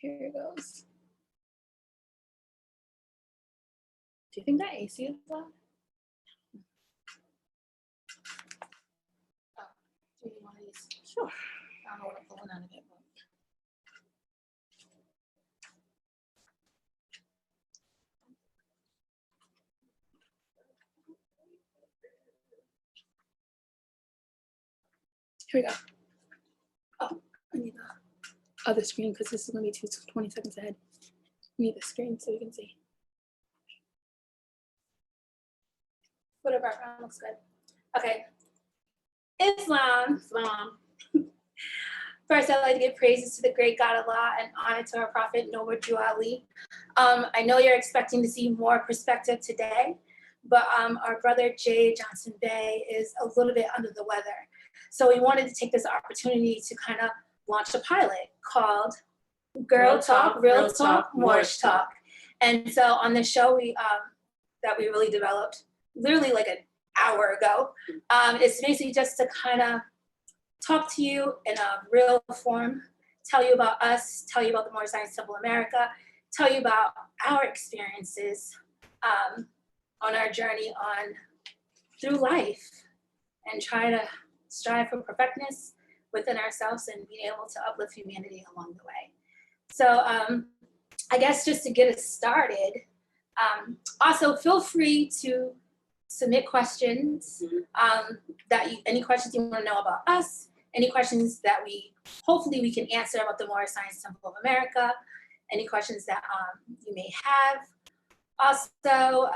Here it goes. Do you think that AC is loud? Oh, do you need one of these? Sure. I don't know what I'm pulling out of it, but. Here we go. Oh, I need the other screen because this is going to be 20 seconds ahead. I need the screen so you can see. Whatever, background looks good. Okay. Islam. First, I'd like to give praises to the great God Allah and honor to our Prophet Noble Drew Ali. I know you're expecting to see more perspective today, but our brother Jay Johnson Bay is a little bit under the weather. So we wanted to take this opportunity to kind of launch a pilot called Girl Talk, Real Talk, Moorish Talk. And so on this show that we really developed literally like an hour ago, it's basically just to kind of talk to you in a real form, tell you about us, tell you about the Moorish Science Temple America, tell you about our experiences on our journey through life, and try to strive for perfectness within ourselves and being able to uplift humanity along the way. So I guess just to get us started, also feel free to submit questions, any questions you want to know about us, any questions that hopefully we can answer about the Moorish Science Temple of America, any questions that you may have. Also,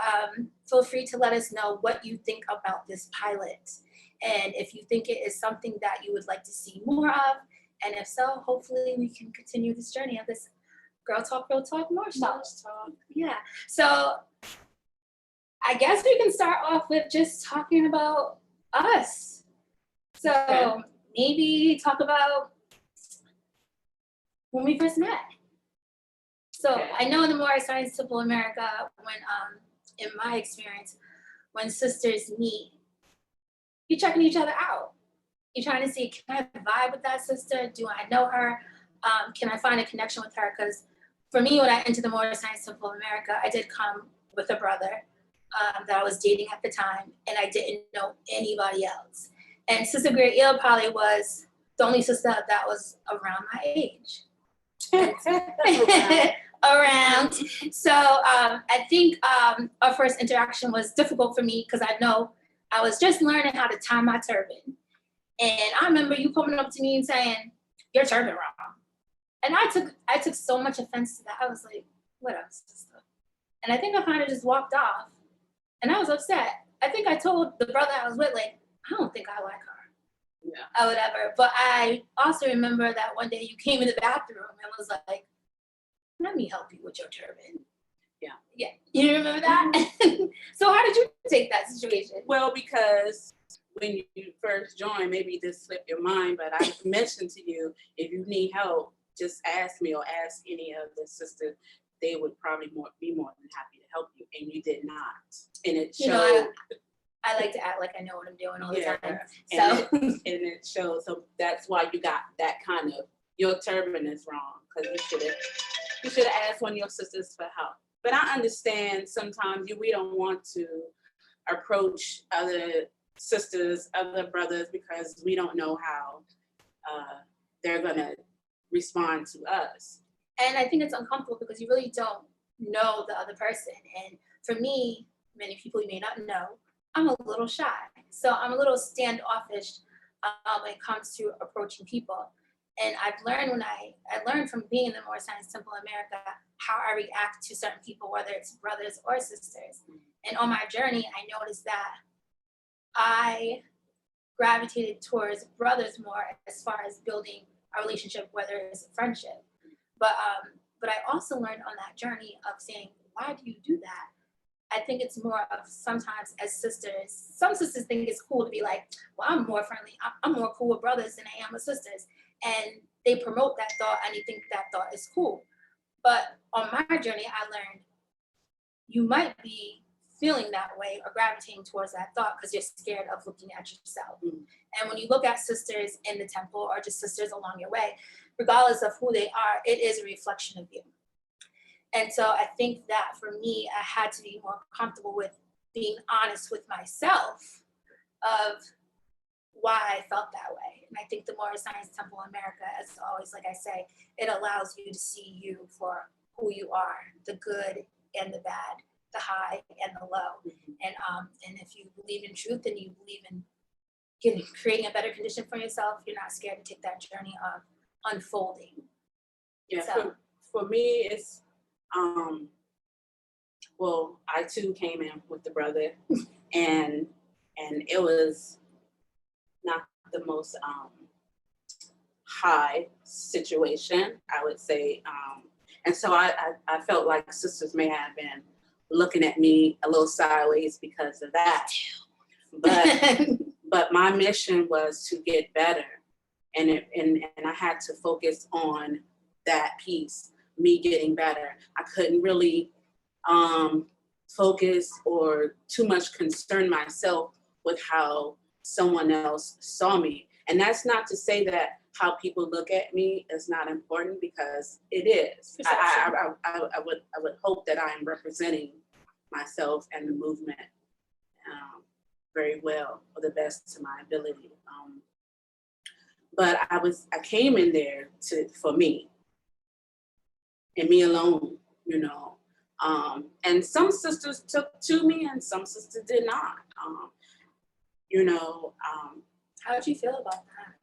feel free to let us know what you think about this pilot, and if you think it is something that you would like to see more of, and if so, hopefully we can continue this journey of this Girl Talk, Real Talk, Moorish Talk. Yeah, so I guess we can start off with just talking about us. So maybe talk about when we first met. So I know in the Moorish Science Temple America, when in my experience, when sisters meet, you're checking each other out. You're trying to see, can I vibe with that sister? Do I know her? Can I find a connection with her? Because for me, when I entered the Moorish Science Temple America, I did come with a brother that I was dating at the time, and I didn't know anybody else. And Sister Great Eel probably was the only sister that was around my age. Around. So I think our first interaction was difficult for me because I know I was just learning how to tie my turban. And I remember you coming up to me and saying, "Your turban wrong." And I took so much offense to that. I was like, "What else, sister?" And I think I kind of just walked off. And I was upset. I think I told the brother I was with, like, I don't think I like her. Yeah. Or whatever. But I also remember that one day you came in the bathroom and was like, "Let me help you with your turban." Yeah. You remember that? So how did you take that situation? Well, because when you first joined, maybe this slipped your mind, but I mentioned to you, if you need help, just ask me or ask any of the sisters. They would probably be more than happy to help you, and you did not. And it showed. You know, I like to act like I know what I'm doing all the time. So and it shows. So that's why you got that kind of, your turban is wrong, because you should have asked one of your sisters for help. But I understand sometimes we don't want to approach other sisters, other brothers, because we don't know how they're gonna respond to us. And I think it's uncomfortable because you really don't know the other person. And for me, many people you may not know, I'm a little shy. So I'm a little standoffish when it comes to approaching people. And I've learned I learned from being in the Moorish Science Temple America how I react to certain people, whether it's brothers or sisters. And on my journey, I noticed that I gravitated towards brothers more as far as building a relationship, whether it's a friendship. But I also learned on that journey of saying, why do you do that? I think it's more of sometimes as sisters, some sisters think it's cool to be like, well, I'm more friendly. I'm more cool with brothers than I am with sisters. And they promote that thought and they think that thought is cool. But on my journey, I learned you might be feeling that way or gravitating towards that thought because you're scared of looking at yourself. And when you look at sisters in the temple or just sisters along your way, regardless of who they are, it is a reflection of you. And so I think that for me, I had to be more comfortable with being honest with myself of why I felt that way. And I think the Moorish Science Temple in America, as always, like I say, it allows you to see you for who you are, the good and the bad, the high and the low. And if you believe in truth and you believe in creating a better condition for yourself, you're not scared to take that journey of unfolding. Yeah, So, for me, it's well, I too came in with the brother, and it was not the most high situation, I would say, and so I felt like sisters may have been looking at me a little sideways because of that, but my mission was to get better, and I had to focus on that piece, me getting better. I couldn't really focus or too much concern myself with how someone else saw me. And that's not to say that how people look at me is not important, because it is. I would hope that I am representing myself and the movement very well, or the best to my ability. But I came in there for me and me alone, you know. And some sisters took to me and some sisters did not. You know, how did you feel about that?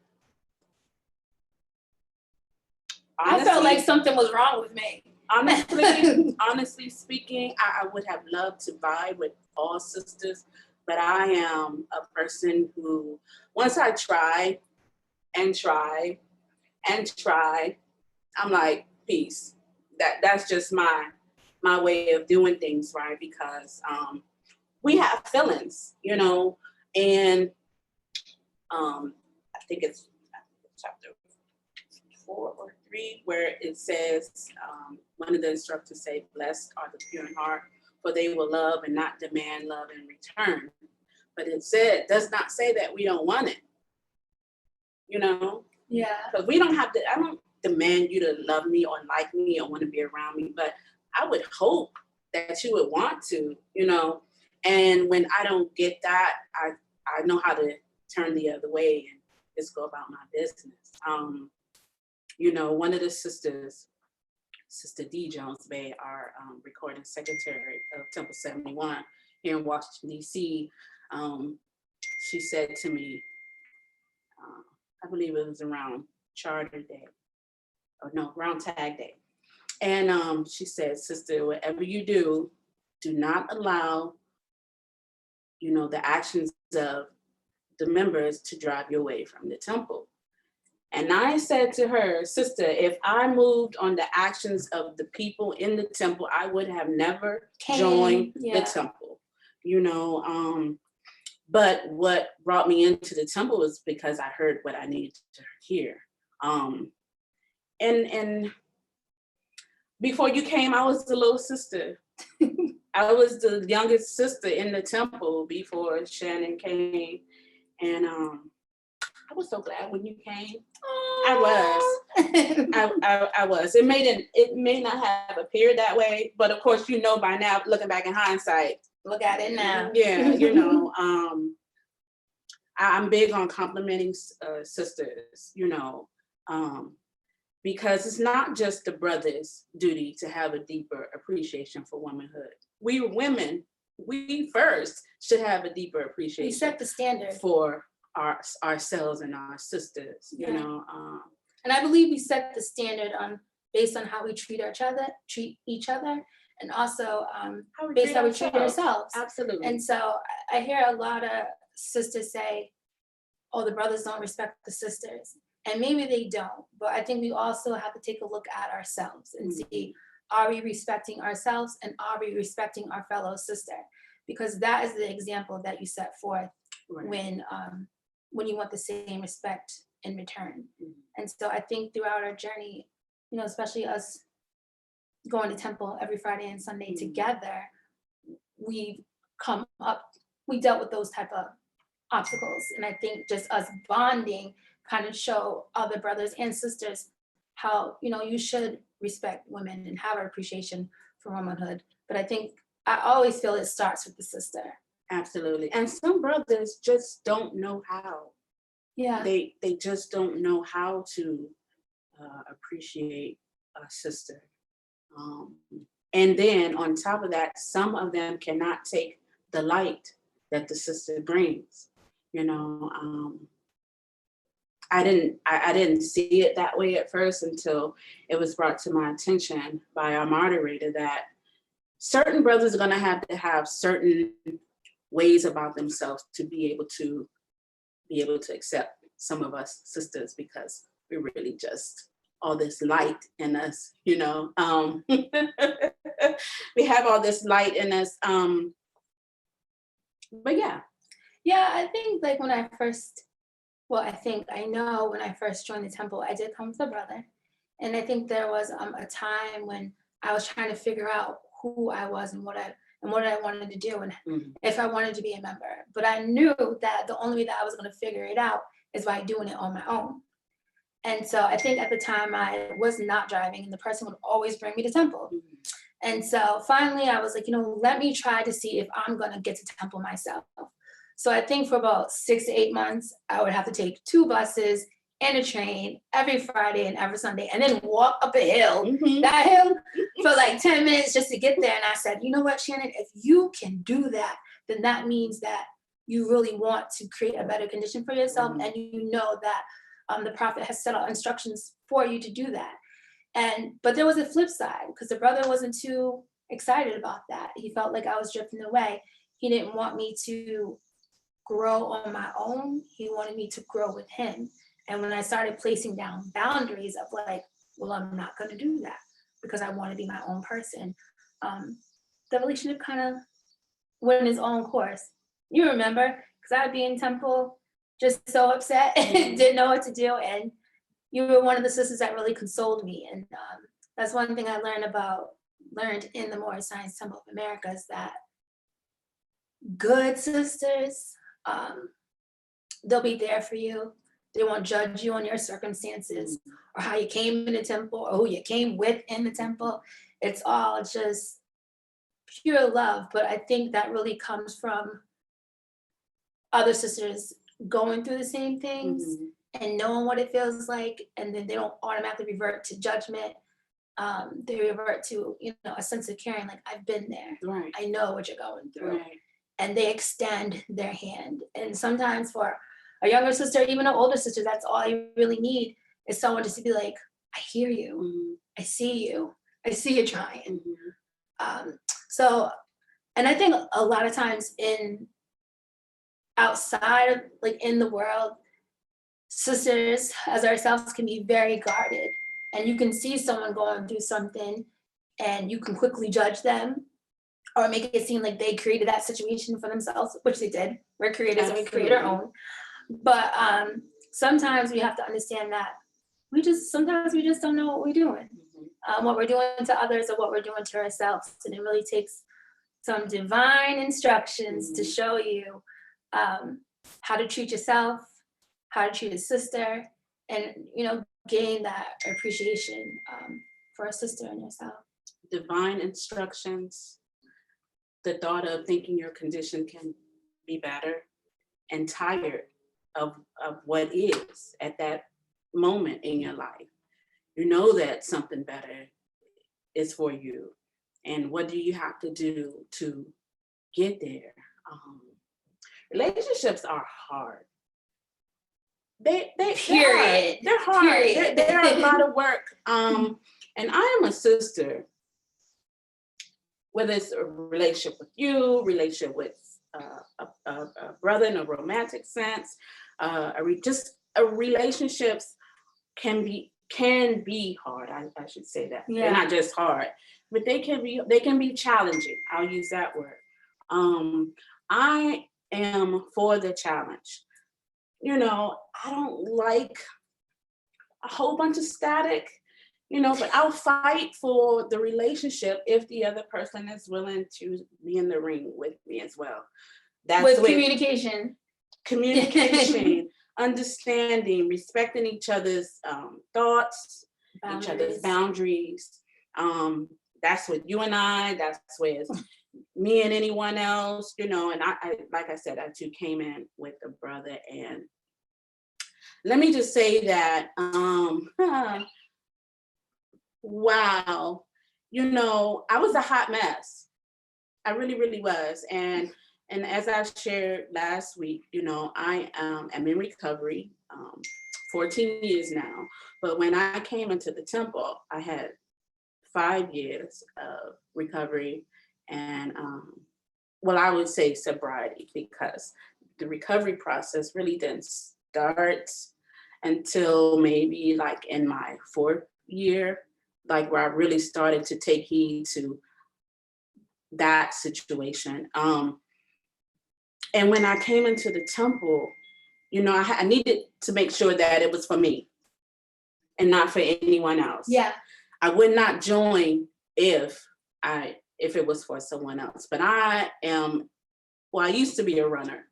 honestly, I felt like something was wrong with me. honestly speaking, I would have loved to vibe with all sisters, but I am a person who, once I try and try and try, I'm like, peace. That's just my way of doing things, right? Because we have feelings, you know, and I think it's chapter 4 or 3 where it says, one of the instructors say, "Blessed are the pure in heart, for they will love and not demand love in return." But it does not say that we don't want it, you know? Yeah. Because we don't have to, I don't demand you to love me or like me or want to be around me, but I would hope that you would want to, you know? And when I don't get that, I know how to turn the other way and just go about my business. You know, one of the sisters, Sister D. Jones Bay, our recording secretary of Temple 71 here in Washington, D.C., she said to me, I believe it was around Charter Day, or no, around Tag Day. And she said, "Sister, whatever you do not allow, you know, the actions of the members to drive you away from the temple." And I said to her, "Sister, if I moved on the actions of the people in the temple, I would have never joined the temple, you know." But what brought me into the temple was because I heard what I needed to hear. And before you came, I was the little sister. I was the youngest sister in the temple before Shannon came. And I was so glad when you came. I was. It may not have appeared that way, but of course, you know, by now, looking back in hindsight. Look at it now. Yeah, you know, I'm big on complimenting sisters, you know, because it's not just the brother's duty to have a deeper appreciation for womanhood. We women, we first should have a deeper appreciation. We set the standard for ourselves and our sisters, you know. And I believe we set the standard based on how we treat each other, and also based on how we treat ourselves. Absolutely. And so I hear a lot of sisters say, "Oh, the brothers don't respect the sisters." And maybe they don't, but I think we also have to take a look at ourselves and see, are we respecting ourselves and are we respecting our fellow sister? Because that is the example that you set forth when you want the same respect in return. And so I think throughout our journey, you know, especially us going to temple every Friday and Sunday together, we dealt with those type of obstacles. And I think just us bonding kind of show other brothers and sisters how, you should respect women and have an appreciation for womanhood. But I always feel it starts with the sister. Absolutely. And some brothers just don't know how. Yeah. They just don't know how to appreciate a sister. And then on top of that, some of them cannot take the light that the sister brings. I didn't see it that way at first until it was brought to my attention by our moderator that certain brothers are going to have certain ways about themselves to be able to accept some of us sisters, because we really just all this light in us, we have all this light in us. But yeah. Yeah, I think like when I know when I first joined the temple, I did come with a brother. And I think there was a time when I was trying to figure out who I was and what I wanted to do and if I wanted to be a member. But I knew that the only way that I was going to figure it out is by doing it on my own. And so I think at the time I was not driving and the person would always bring me to temple. And so finally I was like, let me try to see if I'm going to get to temple myself. So I think for about 6 to 8 months, I would have to take 2 buses and a train every Friday and every Sunday, and then walk up a hill, that hill for like 10 minutes just to get there. And I said, you know what, Shannon, if you can do that, then that means that you really want to create a better condition for yourself. And you know that the prophet has set out instructions for you to do that. But there was a flip side, because the brother wasn't too excited about that. He felt like I was drifting away. He didn't want me to grow on my own. He wanted me to grow with him. And when I started placing down boundaries of like, well, I'm not going to do that because I want to be my own person, the relationship kind of went its own course. You remember, because I'd be in temple just so upset and didn't know what to do. And you were one of the sisters that really consoled me. And that's one thing I learned in the Moorish Science Temple of America, is that good sisters, they'll be there for you. They won't judge you on your circumstances or how you came in the temple or who you came with in the temple. It's all just pure love. But I think that really comes from other sisters going through the same things and knowing what it feels like. And then they don't automatically revert to judgment. They revert to, a sense of caring. Like, I've been there. Right. I know what you're going through. Right. And they extend their hand. And sometimes for a younger sister, even an older sister, that's all you really need, is someone just to be like, I hear you. I see you. I see you trying. So, and I think a lot of times outside of, like, in the world, sisters as ourselves can be very guarded. And you can see someone going through something and you can quickly judge them or make it seem like they created that situation for themselves, which they did. We're creators and we create our own. But sometimes we have to understand that sometimes we just don't know what we're doing. What we're doing to others or what we're doing to ourselves. And it really takes some divine instructions to show you how to treat yourself, how to treat a sister, and gain that appreciation for a sister and yourself. Divine instructions, the thought of thinking your condition can be better, and tired of what is at that moment in your life. You know that something better is for you. And what do you have to do to get there? Relationships are hard. They're hard. Period. They're a lot of work. And I am a sister, whether it's a relationship with you, relationship with a brother in a romantic sense, relationships can be hard. I should say that. Yeah. They're not just hard, but they can be challenging. I'll use that word. I am for the challenge. I don't like a whole bunch of static, but I'll fight for the relationship if the other person is willing to be in the ring with me as well. That's with communication, understanding, respecting each other's thoughts, each other's boundaries. That's with you and I, that's with me and anyone else, you know, and I like I said, I too came in with a brother, and let me just say that, wow, you know, I was a hot mess. I really, really was. And as I shared last week, you know, I am in recovery, 14 years now. But when I came into the temple, I had 5 years of recovery and, well, I would say sobriety, because the recovery process really didn't start until maybe like in my 4th year, like where I really started to take heed to that situation. And when I came into the temple, you know, I needed to make sure that it was for me and not for anyone else. Yeah. I would not join if it was for someone else. But I used to be a runner.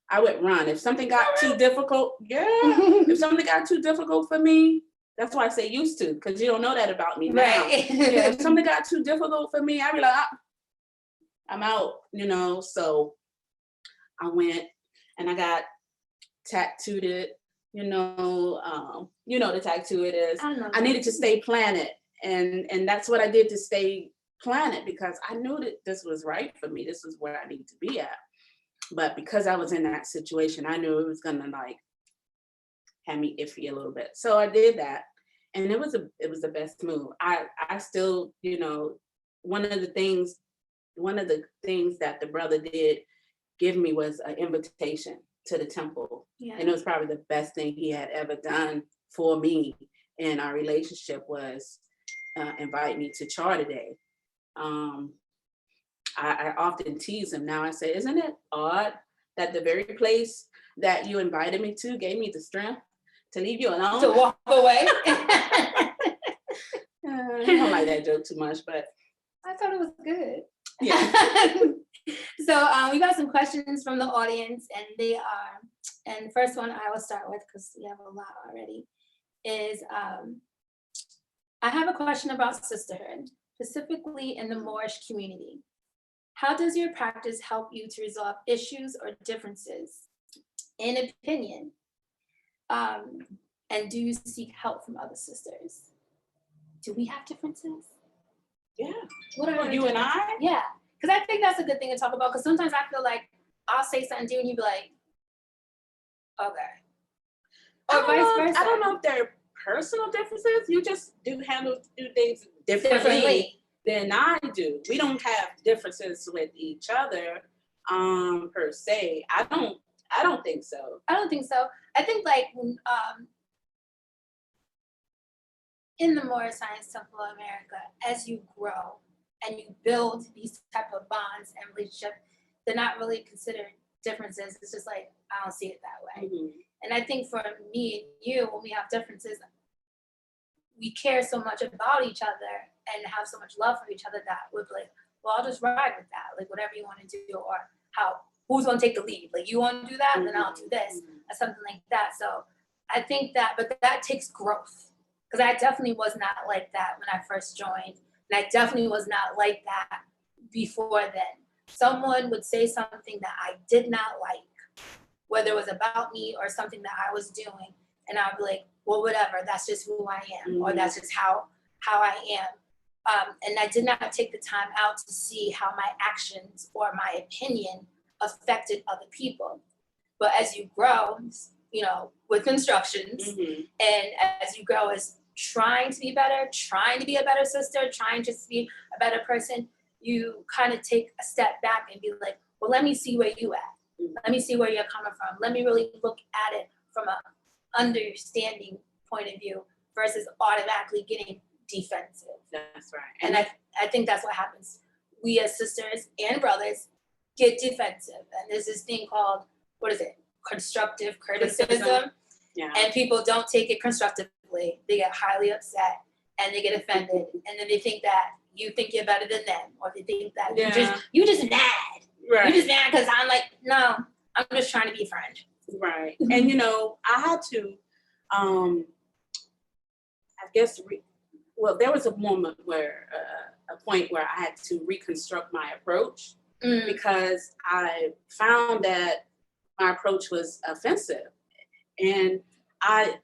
I would run. If something got too difficult, if something got too difficult for me, that's why I say used to, because you don't know that about me now. Right. Yeah, if something got too difficult for me, I'd be like, I'm out, you know. So I went and I got tattooed, you know the tattoo it is. I needed to stay planted. And that's what I did to stay planted, because I knew that this was right for me. This was where I needed to be at. But because I was in that situation, I knew it was gonna like have me iffy a little bit. So I did that. And it was the best move. I still, you know, one of the things that the brother did give me was an invitation to the temple. Yeah. And it was probably the best thing he had ever done for me in our relationship, was invite me to Charter Day. I often tease him now. I say, isn't it odd that the very place that you invited me to gave me the strength to leave you alone? To walk away? I don't like that joke too much, but I thought it was good. Yeah. So we got some questions from the audience, and they are, and the first one I will start with, because we have a lot already, is I have a question about sisterhood, specifically in the Moorish community. How does your practice help you to resolve issues or differences in opinion? And do you seek help from other sisters? Do we have differences? Yeah. What are you and I? Yeah. Because I think that's a good thing to talk about, because sometimes I feel like I'll say something to you and you'll be like, okay. Or vice versa. I don't know if they're personal differences. You just do things differently than I do. We don't have differences with each other per se. I don't think so. I don't think so. I think like in the Moorish Science Temple of America, as you grow and you build these type of bonds and relationships, they're not really considered differences. It's just like, I don't see it that way. Mm-hmm. And I think for me and you, when we have differences, we care so much about each other and have so much love for each other that we're like, well, I'll just ride with that. Like, whatever you want to do, or who's going to take the lead? Like, you want to do that, then I'll do this, or something like that. So I think that, but that takes growth. Because I definitely was not like that when I first joined. And I definitely was not like that before then. Someone would say something that I did not like, whether it was about me or something that I was doing. And I'd be like, well, whatever, that's just who I am, or that's just how I am. And I did not take the time out to see how my actions or my opinion affected other people. But as you grow, you know, with instructions, and as you grow as trying to be better, trying to be a better sister, trying to be a better person, you kind of take a step back and be like, well, let me see where you at. Let me see where you're coming from. Let me really look at it from an understanding point of view versus automatically getting defensive. That's right. And I think that's what happens. We as sisters and brothers get defensive. And there's this thing called, constructive criticism. Yeah. And people don't take it constructively. They get highly upset and they get offended. And then they think that you think you're better than them, or they think that you just mad. Right. You just mad because I'm like, no, I'm just trying to be a friend. Right. And you know, I had I guess, well, there was a moment where, a point where I had to reconstruct my approach because I found that my approach was offensive. And I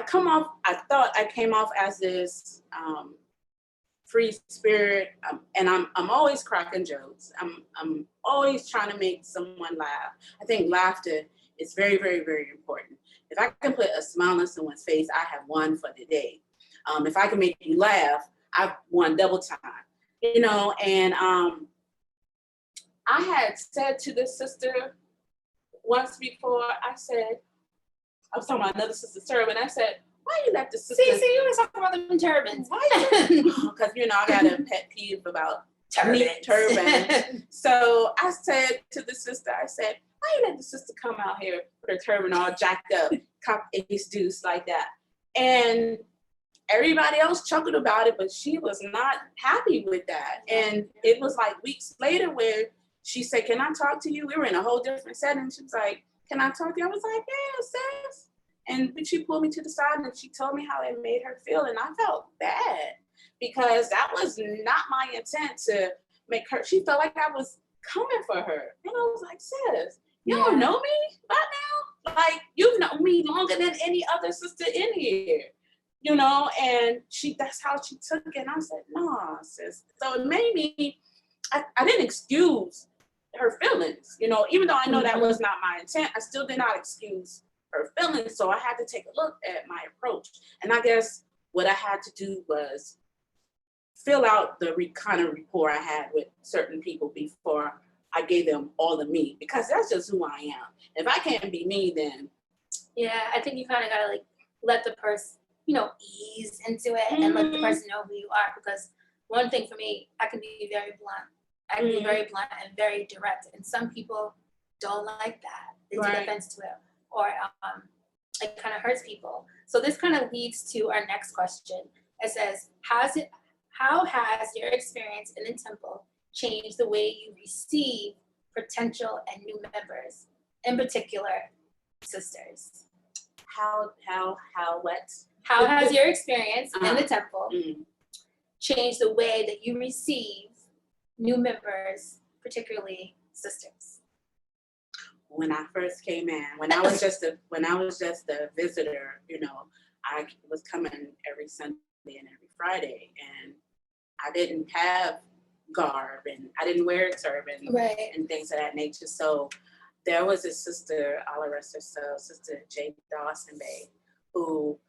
thought I came off as this free spirit, and I'm always cracking jokes. I'm always trying to make someone laugh. I think laughter is very, very, very important. If I can put a smile on someone's face, I have won for the day. If I can make you laugh, I've won double time. You know, and I had said to this sister once before, I was talking about another sister's turban. I said, why you let the sister? See, you were talking about them turbans. Why you? Because I got a pet peeve about turbans. So I said to the sister, I said, why you let the sister come out here with her turban all jacked up, cop ace deuce like that? And everybody else chuckled about it, but she was not happy with that. And it was like weeks later where she said, can I talk to you? We were in a whole different setting. She was like, can I talk to you? I was like, yeah, sis. And she pulled me to the side and she told me how it made her feel. And I felt bad because that was not my intent to make her, she felt like I was coming for her. And I was like, sis, you don't know me by now? Like, you've known me longer than any other sister in here, you know? And that's how she took it. And I said, nah, sis. So it made me, I didn't excuse her feelings, you know, even though I know that was not my intent, I still did not excuse her feelings. So I had to take a look at my approach. And I guess what I had to do was fill out the kind of rapport I had with certain people before I gave them all of me, because that's just who I am. If I can't be me, then. Yeah, I think you kind of got to like let the person, you know, ease into it and let the person know who you are. Because one thing for me, I can be very blunt. I can be very blunt and very direct. And some people don't like that. They take offense to it. Or it kind of hurts people. So this kind of leads to our next question. It says, how has your experience in the temple changed the way you receive potential and new members, in particular, sisters? What? How has your experience in the temple changed the way that you receive new members, particularly sisters? When I first came in, when I was just a visitor, you know, I was coming every Sunday and every Friday, and I didn't have garb and I didn't wear a turban and things of that nature. So there was a sister, Allah rest her soul, Sister J. Dawson Bay, who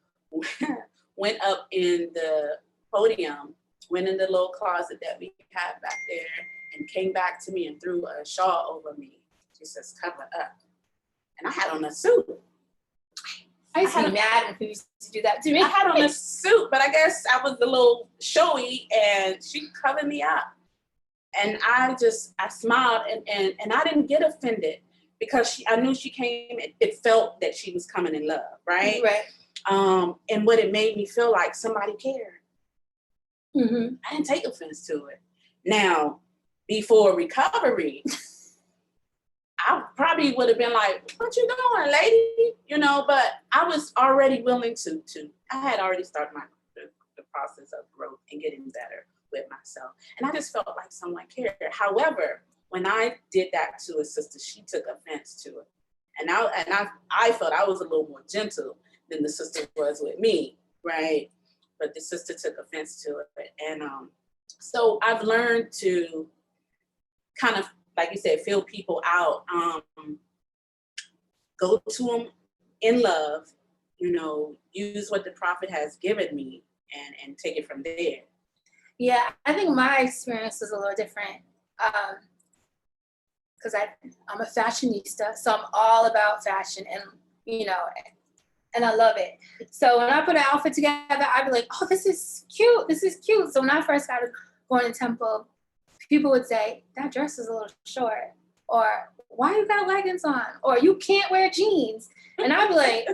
went up in the podium, went in the little closet that we had back there, and came back to me and threw a shawl over me. She says, cover up. And I had on a suit. I used to be mad when people used to do that to me. I had on a suit, but I guess I was a little showy, and she covered me up. And I smiled, and I didn't get offended because I knew she came, it felt that she was coming in love, right? And what it made me feel like, somebody cared. I didn't take offense to it. Now, before recovery, I probably would have been like, what you doing, lady? You know, but I was already willing I had already started the process of growth and getting better with myself. And I just felt like someone cared. However, when I did that to a sister, she took offense to it. And I felt I was a little more gentle than the sister was with me, right? But the sister took offense to it. And so I've learned to kind of, like you said, feel people out, go to them in love, you know, use what the prophet has given me and take it from there. Yeah, I think my experience was a little different because I'm a fashionista, so I'm all about fashion and, you know, and I love it. So when I put an outfit together, I'd be like, oh, this is cute. So when I first started going to temple, people would say, that dress is a little short, or why you got leggings on, or you can't wear jeans. And I'd be like,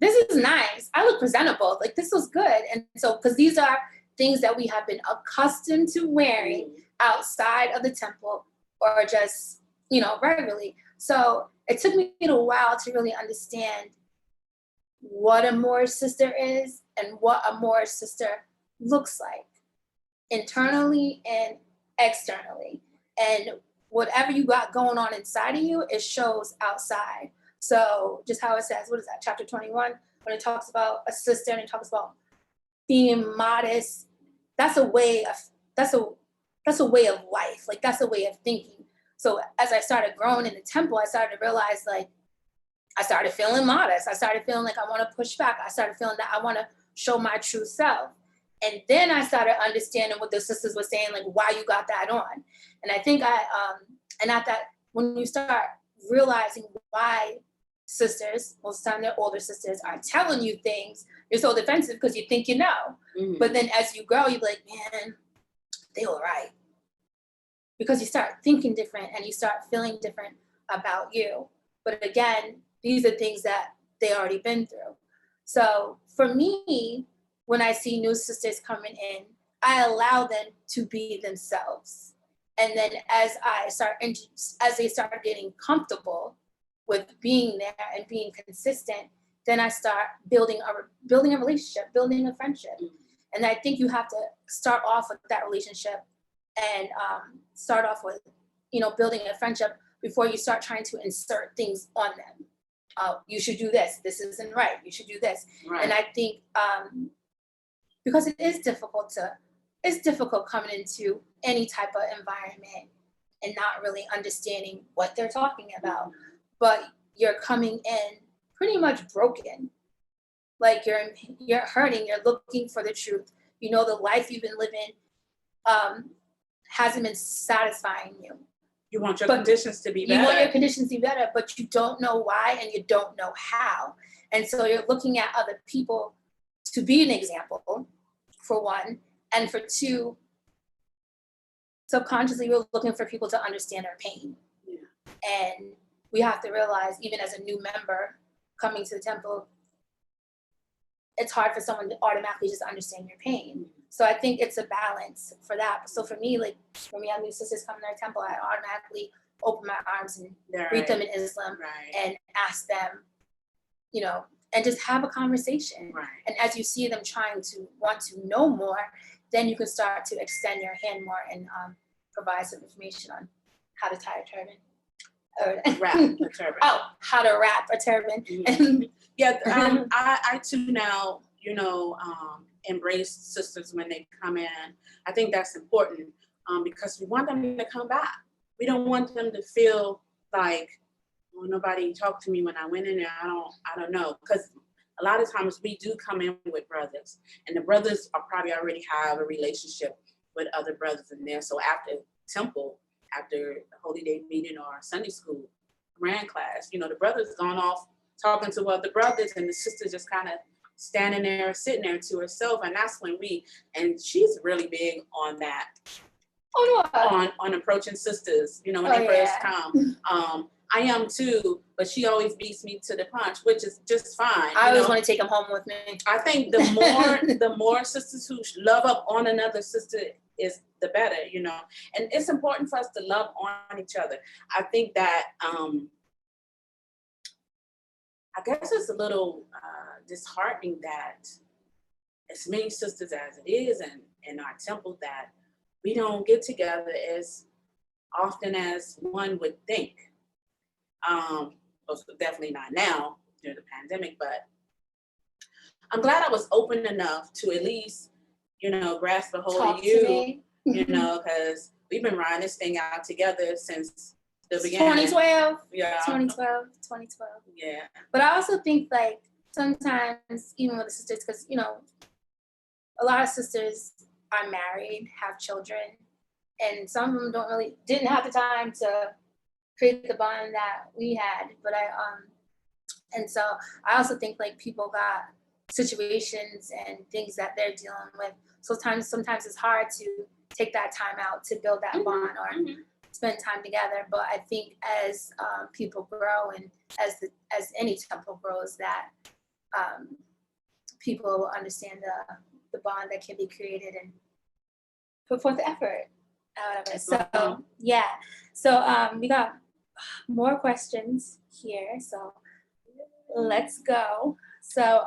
this is nice. I look presentable. Like, this was good. And so, because these are things that we have been accustomed to wearing outside of the temple or just, you know, regularly. So it took me a while to really understand what a Moorish sister is and what a Moorish sister looks like, internally and externally. And whatever you got going on inside of you, it shows outside. So just how it says, what is that, chapter 21, when it talks about a sister and it talks about being modest, that's a way of life. Like that's a way of thinking. So as I started growing in the temple, I started to realize, like, I started feeling modest. I started feeling like I want to push back. I started feeling that I want to show my true self. And then I started understanding what the sisters were saying, like why you got that on. And I think and at that, when you start realizing why sisters, most of the time they're older sisters, are telling you things, you're so defensive because you think you know. Mm-hmm. But then as you grow, you're like, man, they were right. Because you start thinking different and you start feeling different about you. But again, these are things that they already been through. So for me, when I see new sisters coming in, I allow them to be themselves. And then as they start getting comfortable with being there and being consistent, then I start building a relationship, building a friendship. And I think you have to start off with that relationship and start off with, building a friendship before you start trying to insert things on them. You should do this. This isn't right. You should do this. Right. And I think because it's difficult coming into any type of environment and not really understanding what they're talking about. But you're coming in pretty much broken. Like you're hurting, you're looking for the truth. The life you've been living hasn't been satisfying you. You want your conditions to be better. You want your conditions to be better, but you don't know why and you don't know how. And so you're looking at other people to be an example, for one. And for two, subconsciously, we're looking for people to understand our pain. Yeah. And we have to realize, even as a new member coming to the temple, it's hard for someone to automatically just understand your pain. So I think it's a balance for that. So for me, like when we have new sisters come to our temple, I automatically open my arms and greet them in Islam and ask them, and just have a conversation. Right. And as you see them trying to want to know more, then you can start to extend your hand more and provide some information on how to tie a turban. Or wrap a turban. How to wrap a turban. Mm-hmm. Yeah, I too now, embrace sisters when they come in. I think that's important because we want them to come back. We don't want them to feel like, oh, nobody talked to me when I went in there. I don't know. Because a lot of times we do come in with brothers, and the brothers are probably already have a relationship with other brothers in there. So after temple, after the Holy Day meeting or Sunday school, Quran class, the brother's gone off talking to other brothers, and the sister just kind of standing there, sitting there to herself. And that's when and she's really big on that. Oh, no. On approaching sisters, when they first come. I am too, but she always beats me to the punch, which is just fine. I always want to take them home with me. I think the more sisters who love up on another sister is the better, And it's important for us to love on each other. I think that I guess it's a little disheartening that as many sisters as it is in our temple that we don't get together as often as one would think. Definitely not now during the pandemic, but I'm glad I was open enough to at least, grasp a hold of you, because we've been riding this thing out together since the beginning. 2012. Yeah. 2012. Yeah. But I also think like sometimes even with the sisters, because, a lot of sisters are married, have children, and some of them didn't have the time to create the bond that we had. But and so I also think like people got situations and things that they're dealing with. Sometimes it's hard to take that time out to build that bond or spend time together. But I think as people grow and as any temple grows, that people will understand the bond that can be created and put forth the effort out of it. So yeah. So we got more questions here. So let's go. So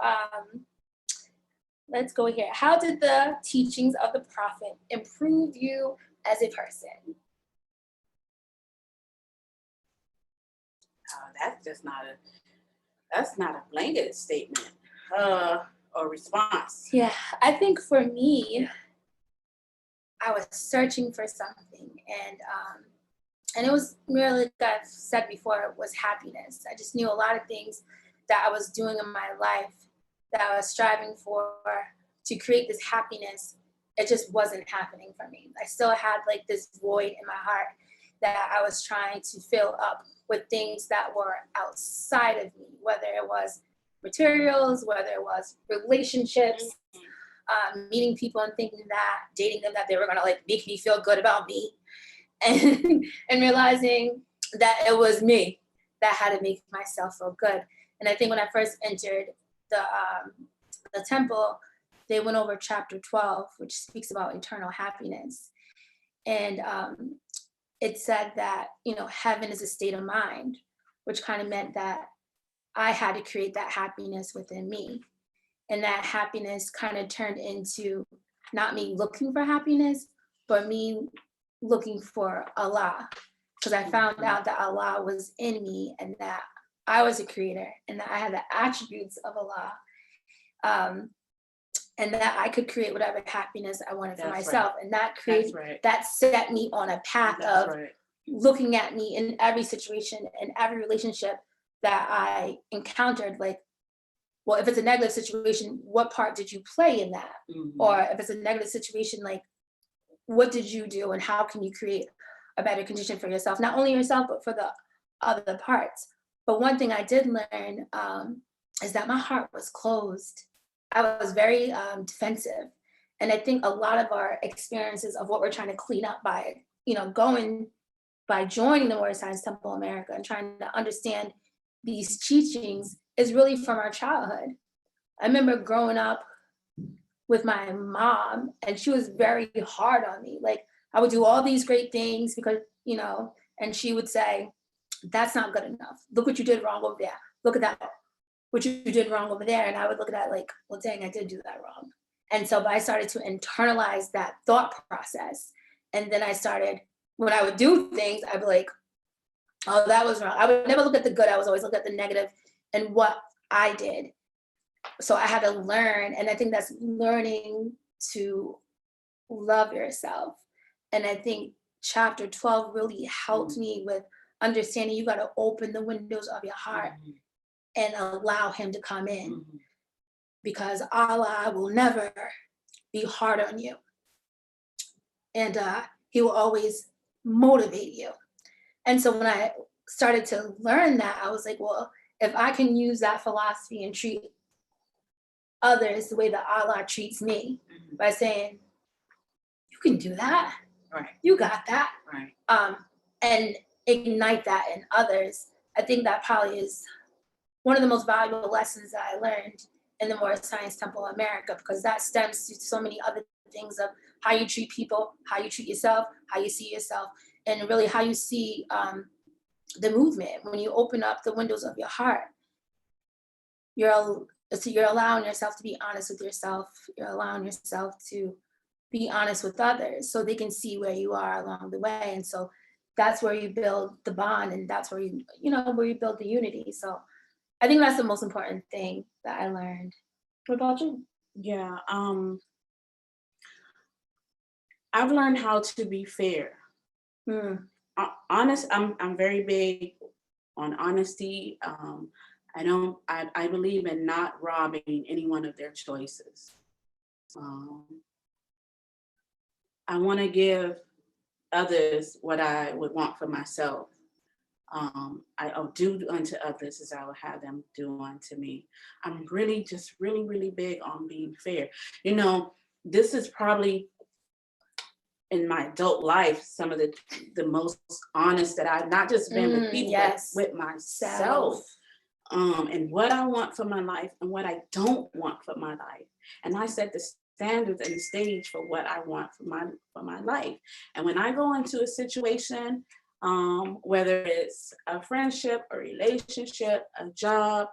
let's go here. How did the teachings of the prophet improve you as a person? That's not a blanket statement or response. Yeah, I think for me, I was searching for something, and it was really, like I've said before, it was happiness. I just knew a lot of things that I was doing in my life that I was striving for to create this happiness. It just wasn't happening for me. I still had like this void in my heart that I was trying to fill up with things that were outside of me, whether it was materials, whether it was relationships, meeting people and thinking that dating them that they were gonna like make me feel good about me, and and realizing that it was me that had to make myself feel good. And I think when I first entered the temple, they went over chapter 12, which speaks about eternal happiness, and it said that heaven is a state of mind, which kind of meant that I had to create that happiness within me. And that happiness kind of turned into not me looking for happiness, but me looking for Allah. Because I found out that Allah was in me and that I was a creator and that I had the attributes of Allah. And that I could create whatever happiness I wanted for myself. Right. And that set me on a path of looking at me in every situation and every relationship that I encountered, like, well, if it's a negative situation, what part did you play in that? Mm-hmm. Or if it's a negative situation, like, what did you do and how can you create a better condition for yourself? Not only yourself, but for the other parts. But one thing I did learn is that my heart was closed. I was very defensive. And I think a lot of our experiences of what we're trying to clean up by, joining the Moorish Science Temple America and trying to understand these teachings is really from our childhood. I remember growing up with my mom and she was very hard on me. Like I would do all these great things because, and she would say, that's not good enough. Look what you did wrong over there. Look at that, what you did wrong over there. And I would look at that like, well, dang, I did do that wrong. And so I started to internalize that thought process. And then I started, when I would do things, I'd be like, oh, that was wrong. I would never look at the good. I was always look at the negative and what I did. So I had to learn. And I think that's learning to love yourself. And I think chapter 12 really helped me with understanding you got to open the windows of your heart and allow him to come in, because Allah will never be hard on you. And he will always motivate you. And so when I started to learn that, I was like, well, if I can use that philosophy and treat others the way that Allah treats me, by saying, you can do that. Right. You got that. Right. And ignite that in others. I think that probably is one of the most valuable lessons that I learned in the Moorish Science Temple America, because that stems to so many other things of how you treat people, how you treat yourself, how you see yourself, and really how you see the movement. When you open up the windows of your heart, you're allowing yourself to be honest with yourself. You're allowing yourself to be honest with others so they can see where you are along the way. And so that's where you build the bond, and that's where where you build the unity. So I think that's the most important thing that I learned. What about you? Yeah, I've learned how to be fair. Honest. I'm very big on honesty. I believe in not robbing anyone of their choices. I want to give others what I would want for myself. I'll do unto others as I would have them do unto me. I'm really big on being fair. This is probably in my adult life some of the most honest that I've not just been with people, yes, but with myself. And what I want for my life and what I don't want for my life. And I set the standards and the stage for what I want for my life. And when I go into a situation, whether it's a friendship, a relationship, a job,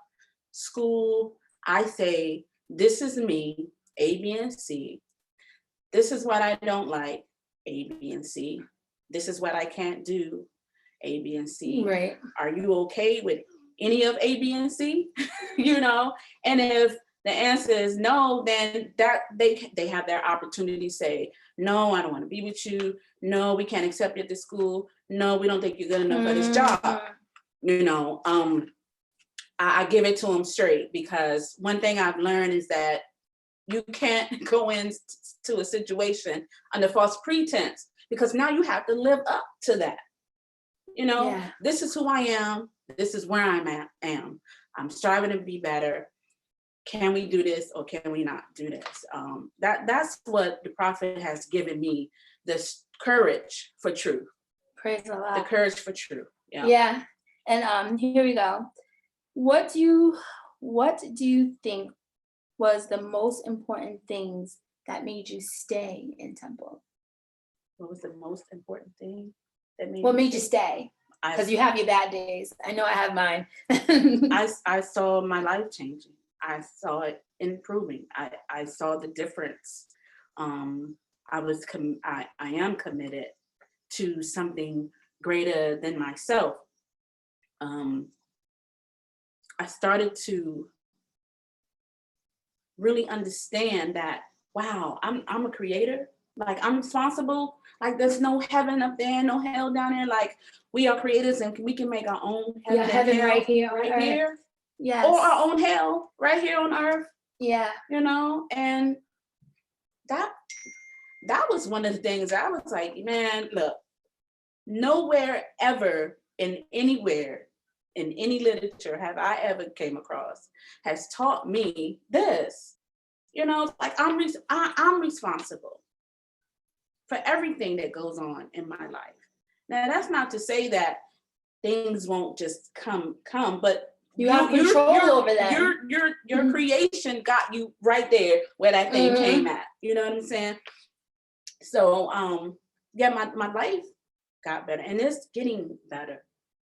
school, I say, this is me. A, B, and C. This is what I don't like, A, B, and C. This is what I can't do, A, B, and C. Right. Are you okay with any of A, B, and C? You know, and if the answer is no, then that they have their opportunity to say, no, I don't want to be with you. No, we can't accept you at this school. No, we don't think you're good enough for this job. You know, I give it to them straight, because one thing I've learned is that you can't go into a situation under false pretense, because now you have to live up to that. You know, This is who I am. This is where am. I'm striving to be better. Can we do this or can we not do this? That's what the prophet has given me, this courage for truth. Praise the Lord. The courage for truth. Yeah. Yeah. And here we go. What do you think was the most important things that made you stay in Temple? What was the most important thing that made What made you stay? Because you have your bad days. I know I have mine. I saw my life changing. I saw it improving. I saw the difference. I am committed to something greater than myself. I started to really understand that, wow, I'm a creator. Like, I'm responsible. Like, there's no heaven up there, no hell down there. Like, we are creators and we can make our own heaven, heaven hell right here. Right here. Yes. Or our own hell right here on earth. Yeah. You know, and that was one of the things I was like, man, look, nowhere ever anywhere in any literature have I ever came across has taught me this. You know, like I'm responsible for everything that goes on in my life. Now, that's not to say that things won't just come, but you have control over them. Your creation got you right there where that thing came at. You know what I'm saying? So, yeah, my life got better, and it's getting better,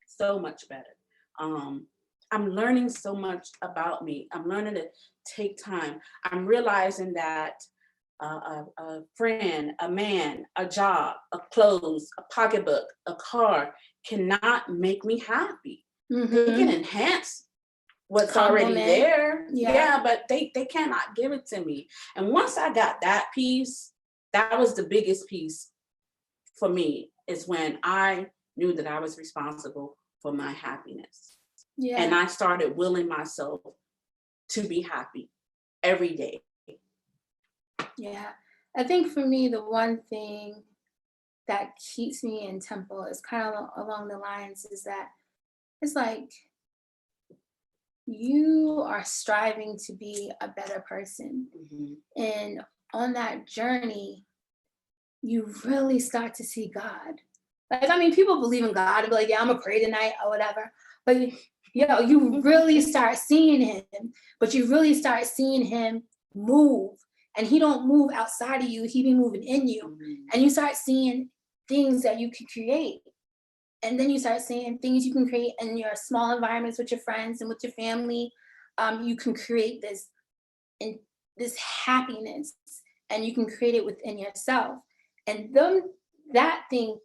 so much better. I'm learning so much about me. I'm learning to take time. I'm realizing that a friend, a man, a job, a clothes, a pocketbook, a car cannot make me happy. They can enhance what's already there. Yeah, but they cannot give it to me. And once I got that piece, that was the biggest piece for me, is when I knew that I was responsible for my happiness. Yeah. And I started willing myself to be happy every day. Yeah. I think for me, the one thing that keeps me in Temple is kind of along the lines is that it's like you are striving to be a better person. And on that journey, you really start to see God. Like, I mean, people believe in God and be like, yeah, I'm gonna pray tonight or whatever. But you really start seeing him, but you really start seeing him move. And he don't move outside of you, he be moving in you. And you start seeing things that you can create. And then you start seeing things you can create in your small environments with your friends and with your family. You can create this happiness, and you can create it within yourself. And then that thing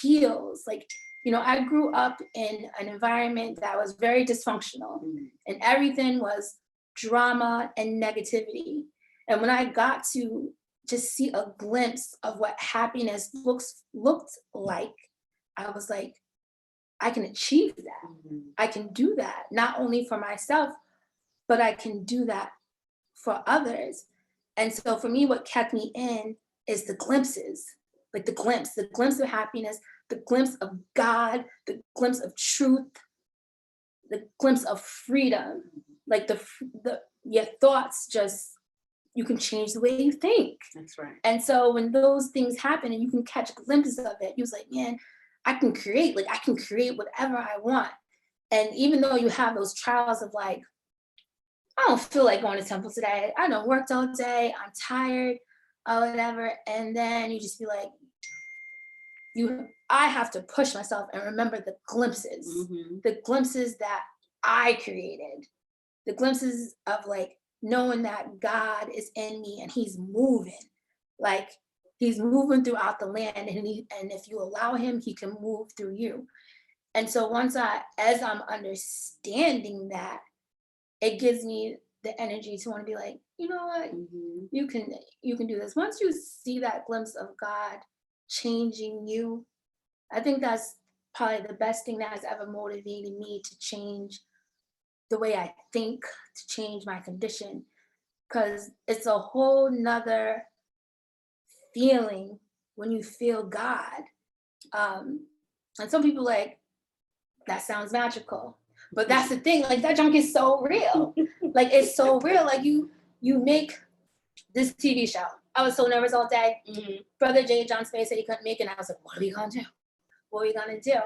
heals. Like, I grew up in an environment that was very dysfunctional, and everything was drama and negativity. And when I got to just see a glimpse of what happiness looked like, I was like, I can achieve that. I can do that, not only for myself, but I can do that for others. And so for me, what kept me in is the glimpses, like the glimpse of happiness, the glimpse of God, the glimpse of truth, the glimpse of freedom. Like your thoughts just, you can change the way you think. That's right. And so when those things happen and you can catch glimpses of it, you was like, man, I can create whatever I want. And even though you have those trials of like, I don't feel like going to Temple today. I done worked all day. I'm tired or whatever. And then you just be like, I have to push myself and remember the glimpses that I created, the glimpses of like knowing that God is in me and he's moving, like he's moving throughout the land, and if you allow him, he can move through you. And so as I'm understanding that, it gives me the energy to want to be like, you know what, you can do this. Once you see that glimpse of God changing you, I think that's probably the best thing that has ever motivated me to change the way I think, to change my condition, because it's a whole nother feeling when you feel God. And some people like, that sounds magical. But that's the thing, like that junk is so real. Like it's so real. Like you make this TV show. I was so nervous all day. Brother Jay John Space said he couldn't make it, and I was like, what are we gonna do? What are we gonna do?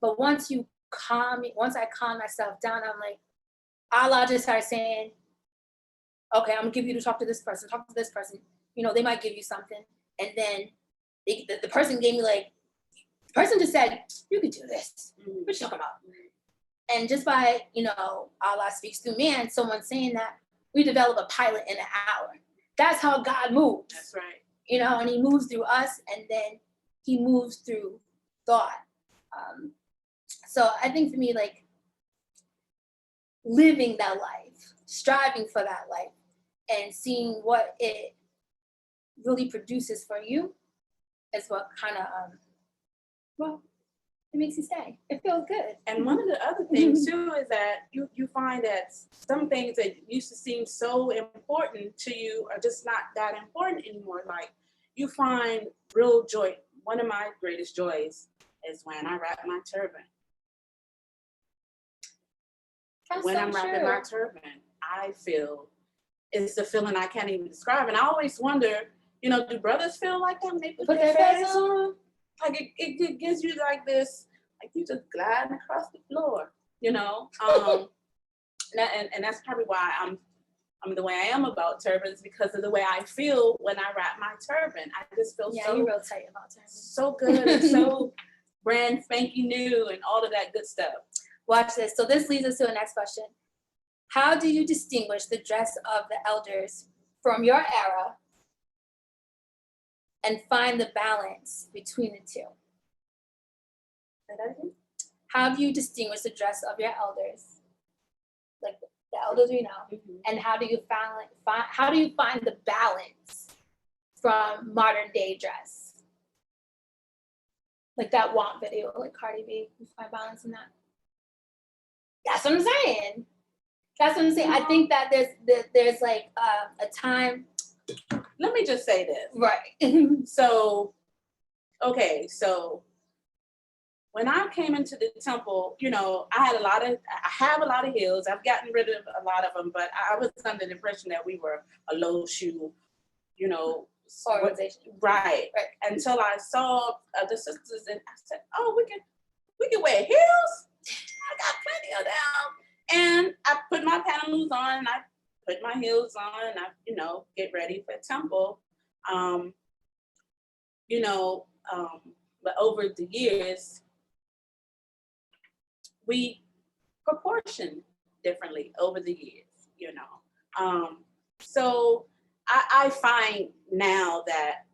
But once I calm myself down, I'm like, Allah just started saying, okay, I'm gonna give you to talk to this person, You know, they might give you something. And then the person gave me like, the person just said, you can do this. What you talking about? And just by, Allah speaks through man, someone saying that, we develop a pilot in an hour. That's how God moves. That's right. And he moves through us, and then he moves through thought. So I think for me, like living that life, striving for that life, and seeing what it really produces for you is what kind of, it makes you stay. It feels good. And one of the other things too is that you find that some things that used to seem so important to you are just not that important anymore. Like you find real joy. One of my greatest joys is when I wrap my turban. When I'm wrapping my turban, I feel it's a feeling I can't even describe. And I always wonder, do brothers feel like that when they put their fez on? Like it gives you like this, like you just gliding across the floor, and that's probably why I'm the way I am about turbans, because of the way I feel when I wrap my turban. I just feel you're real tight about turbans. So good and so brand spanky new and all of that good stuff. Watch this. So this leads us to the next question. How do you distinguish the dress of the elders from your era and find the balance between the two? How do you distinguish the dress of your elders, like the elders we know, and how do you find the balance from modern day dress? Like that WAMP video, like Cardi B, you find balance in that? That's what I'm saying. I think that there's like a time. Let me just say this. Right. So when I came into the temple, I have a lot of heels. I've gotten rid of a lot of them, but I was under the impression that we were a low shoe, organization. Right. Until I saw the sisters, and I said, "Oh, we can wear heels. I got plenty of them." And I put my pantaloons on, and I put my heels on, and I, get ready for temple. But over the years, we proportion differently over the years, So I find now that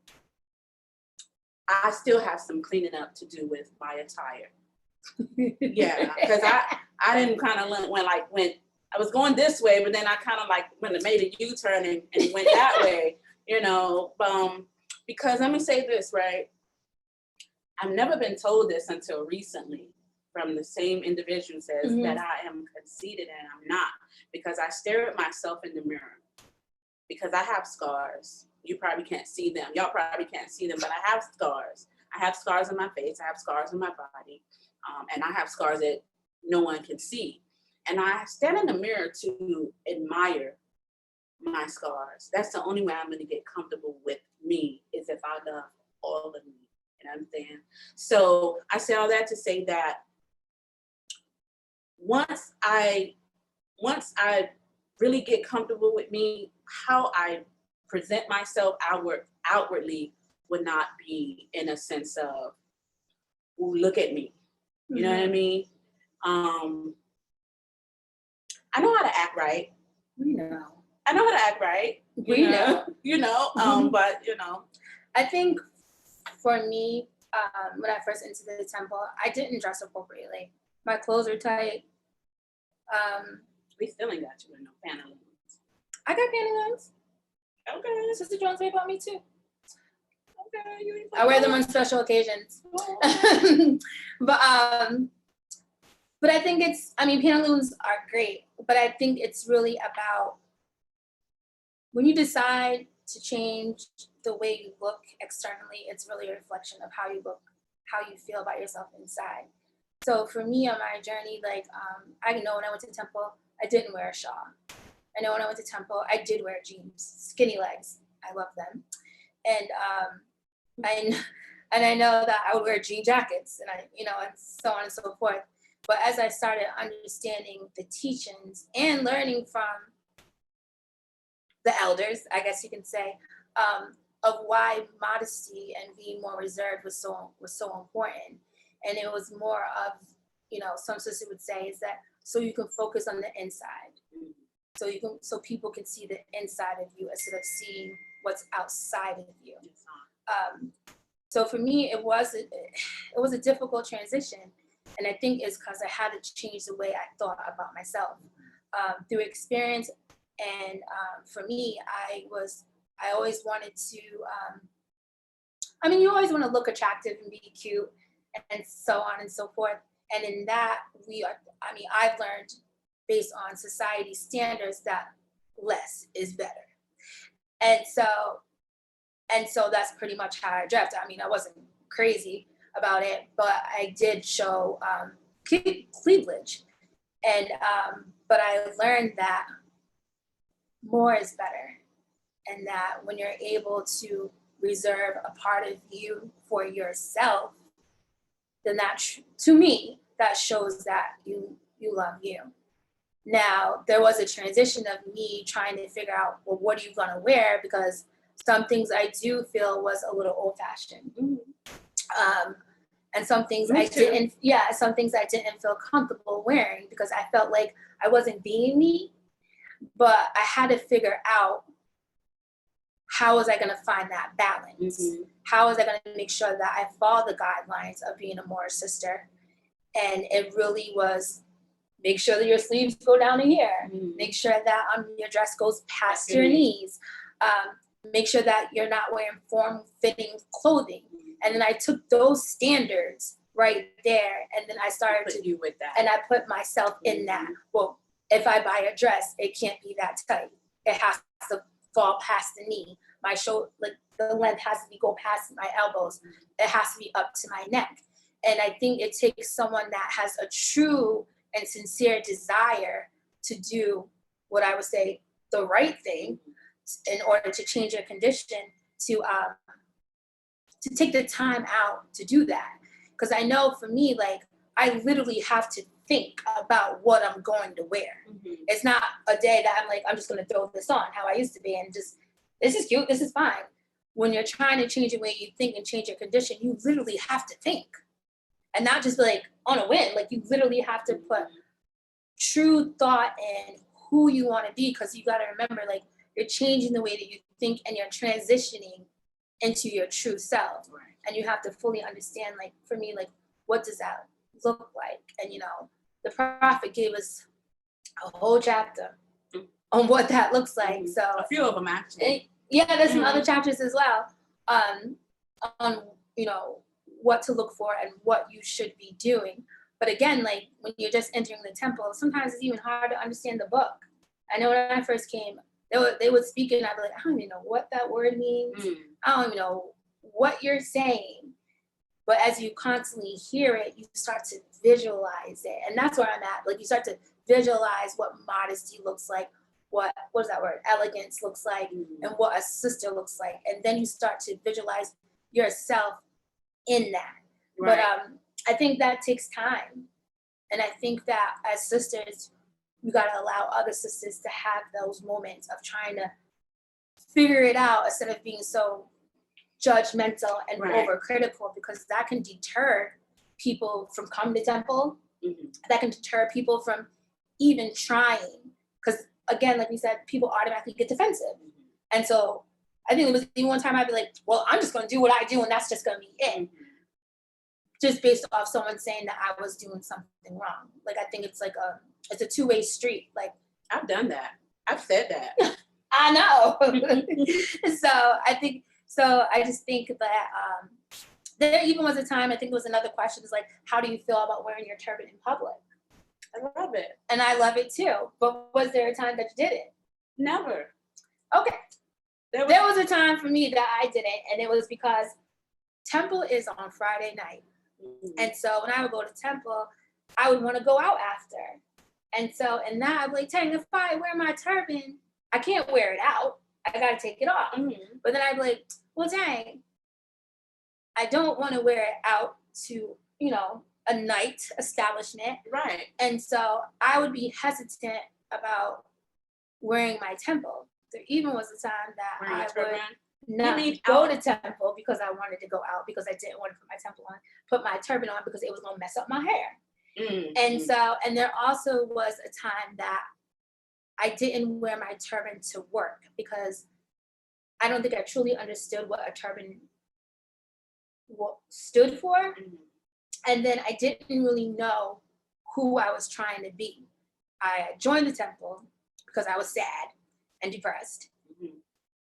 I still have some cleaning up to do with my attire. Yeah, because I didn't kind of when I was going this way, but then I kind of when it made a U-turn and went that way, because let me say this, right? I've never been told this until recently from the same individual says that I am conceited, and I'm not, because I stare at myself in the mirror, because I have scars. You probably can't see them. Y'all probably can't see them, but I have scars. I have scars on my face. I have scars on my body. And I have scars that no one can see. And I stand in the mirror to admire my scars. That's the only way I'm going to get comfortable with me, is if I love all of me. You know what I'm saying? So I say all that to say that once I really get comfortable with me, how I present myself outwardly would not be in a sense of, ooh, look at me. You know what I mean? I know how to act right. We know. I know how to act right. We know. But I think for me, when I first entered the temple, I didn't dress appropriately. My clothes were tight. We still ain't got you in no pantaloons. I got pantaloons. Okay. Sister Jones made about me too. Okay. You ain't I wear them on special occasions. But I think pantaloons are great, but I think it's really about when you decide to change the way you look externally, it's really a reflection of how you look, how you feel about yourself inside. So for me on my journey, like I know when I went to temple, I didn't wear a shawl. I know when I went to temple, I did wear jeans, skinny legs. I love them. And I know that I would wear jean jackets and and so on and so forth. But as I started understanding the teachings and learning from the elders, I guess you can say, of why modesty and being more reserved was so important. And it was more of, some sisters would say is that so you can focus on the inside. So people can see the inside of you instead of seeing what's outside of you. So for me, it was a difficult transition. And I think it's because I had to change the way I thought about myself through experience. And for me, I always wanted to, you always want to look attractive and be cute and so on and so forth. And in that, I've learned based on society standards that less is better. And so that's pretty much how I dressed. I wasn't crazy about it, but I did show cleavage. And but I learned that more is better. And that when you're able to reserve a part of you for yourself, then that, to me, that shows that you love you. Now, there was a transition of me trying to figure out, well, what are you going to wear? Because some things I do feel was a little old-fashioned. And some things some things I didn't feel comfortable wearing because I felt like I wasn't being me. But I had to figure out how was I going to find that balance? How was I going to make sure that I follow the guidelines of being a Moorish sister? And it really was make sure that your sleeves go down to here. Make sure that your dress goes past your knees. Make sure that you're not wearing form-fitting clothing. And then I took those standards right there, and then I started to you with that. And I put myself in that. Well, if I buy a dress, it can't be that tight. It has to fall past the knee. My shoulder, like the length has to go past my elbows. It has to be up to my neck. And I think it takes someone that has a true and sincere desire to do what I would say the right thing in order to change your condition to take the time out to do that. Because I know for me, like I literally have to think about what I'm going to wear. It's not a day that I'm like, I'm just going to throw this on how I used to be and just, this is cute, this is fine. When you're trying to change the way you think and change your condition, you literally have to think. And not just like on a whim, like you literally have to put true thought in who you want to be, because you got to remember, like you're changing the way that you think and you're transitioning into your true self. Right. And you have to fully understand, like for me, like what does that look like? And the prophet gave us a whole chapter on what that looks like. So a few of them actually. There's some other chapters as well on what to look for and what you should be doing. But again, like when you're just entering the temple, sometimes it's even hard to understand the book. I know when I first came, they would speak and I'd be like, I don't even know what that word means. I don't even know what you're saying. But as you constantly hear it, you start to visualize it. And that's where I'm at. Like you start to visualize what modesty looks like, what is that word? Elegance looks like, and what a sister looks like. And then you start to visualize yourself in that. Right. But I think that takes time. And I think that as sisters, we got to allow other sisters to have those moments of trying to figure it out instead of being so judgmental and overcritical, because that can deter people from coming to temple. That can deter people from even trying. Because again, like we said, people automatically get defensive. And so I think it was even one time I'd be like, well, I'm just going to do what I do and that's just going to be it. Just based off someone saying that I was doing something wrong. Like, I think it's like it's a two-way street. Like, I've done that. I've said that. I know. I just think that there even was a time, I think it was another question, is like, how do you feel about wearing your turban in public? I love it. And I love it too. But was there a time that you didn't? Never. Okay. There was a time for me that I didn't, and it was because temple is on Friday night. And so when I would go to temple, I would want to go out after. And now I'd be like, Tang, if I wear my turban, I can't wear it out. I got to take it off. But then I'd be like, well, dang, I don't want to wear it out to, a night establishment. Right. And so I would be hesitant about wearing my temple. There even was a time that I would not go to temple because I wanted to go out because I didn't want to put my turban on because it was going to mess up my hair. And there also was a time that I didn't wear my turban to work because I don't think I truly understood what a turban stood for. And then I didn't really know who I was trying to be. I joined the temple because I was sad and depressed.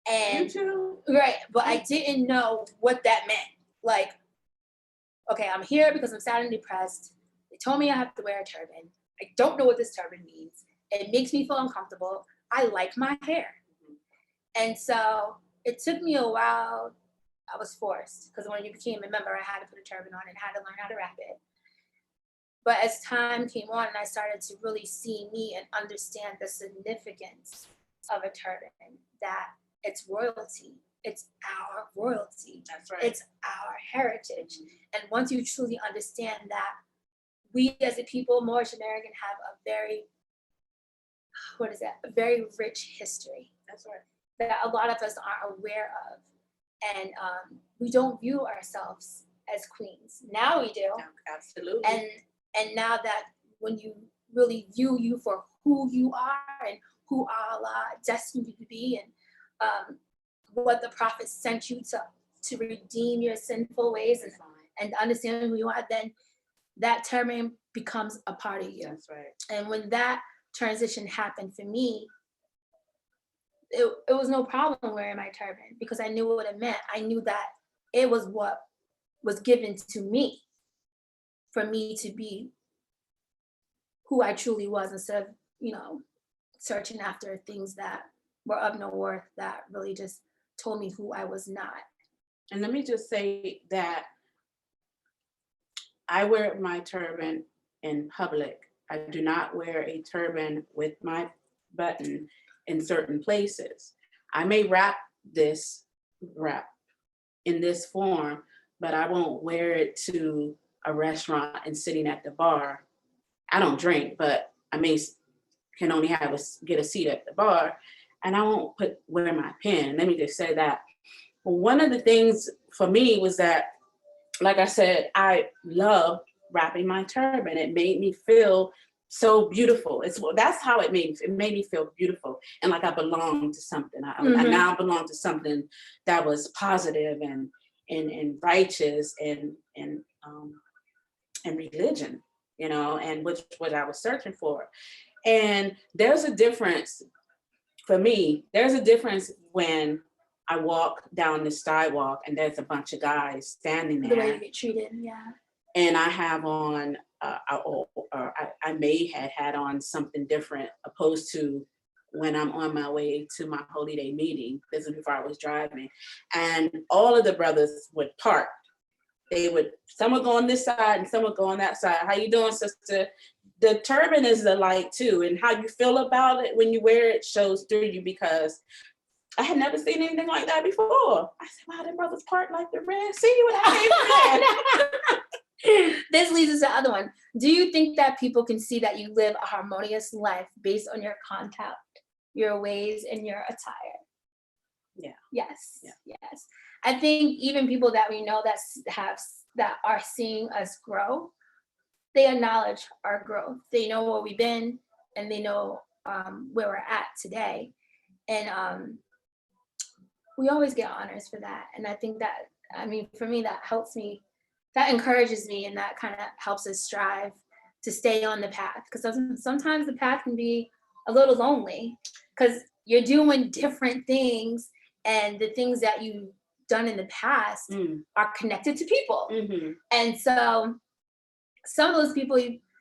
And you too. Right, but I didn't know what that meant. Like, okay, I'm here because I'm sad and depressed. They told me I have to wear a turban. I don't know what this turban means. It makes me feel uncomfortable. I like my hair. And so it took me a while. I was forced because when you became a member, I had to put a turban on and had to learn how to wrap it. But as time came on and I started to really see me and understand the significance of a turban, that it's royalty. It's our royalty. That's right. It's our heritage. And once you truly understand that we as a people, Moorish American, have a very rich history. That's right. That a lot of us aren't aware of. And we don't view ourselves as queens. Now we do. Absolutely. And now that when you really view you for who you are and who Allah destined you to be and what the prophet sent you to redeem your sinful ways and understand who you are, then that turban becomes a part of you. That's right. And when that transition happened for me, it was no problem wearing my turban because I knew what it meant. I knew that it was what was given to me for me to be who I truly was instead of, searching after things that were of no worth that really just told me who I was not. And let me just say that I wear my turban in public. I do not wear a turban with my button in certain places. I may wrap in this form, but I won't wear it to a restaurant and sitting at the bar. I don't drink, but I can only get a seat at the bar, and I won't wear my pin. Let me just say that. One of the things for me was that, like I said, I love wrapping my turban. It made me feel so beautiful. That's how it made me feel beautiful and like I belonged to something. I now belong to something that was positive and righteous and religion, and which what I was searching for. And there's a difference for me. There's a difference when I walk down the sidewalk and there's a bunch of guys standing there. The way you get treated, yeah. And I have on, I may have had on something different opposed to when I'm on my way to my Holy Day meeting. This is before I was driving. And all of the brothers would park. Some would go on this side and some would go on that side. How you doing, sister? The turban is the light too. And how you feel about it when you wear it shows through you, because I had never seen anything like that before. I said, wow, them brothers park like the Red Sea when I came from. This leads us to the other one. Do you think that people can see that you live a harmonious life based on your conduct, your ways, and your attire? Yeah. Yes. Yeah. Yes. I think even people that we know that are seeing us grow, they acknowledge our growth. They know where we've been and they know where we're at today. And we always get honors for that. And I think that, I mean, for me, that helps me, that encourages me, and that kind of helps us strive to stay on the path. Because sometimes the path can be a little lonely because you're doing different things, and the things that you've done in the past are connected to people. Mm-hmm. And so some of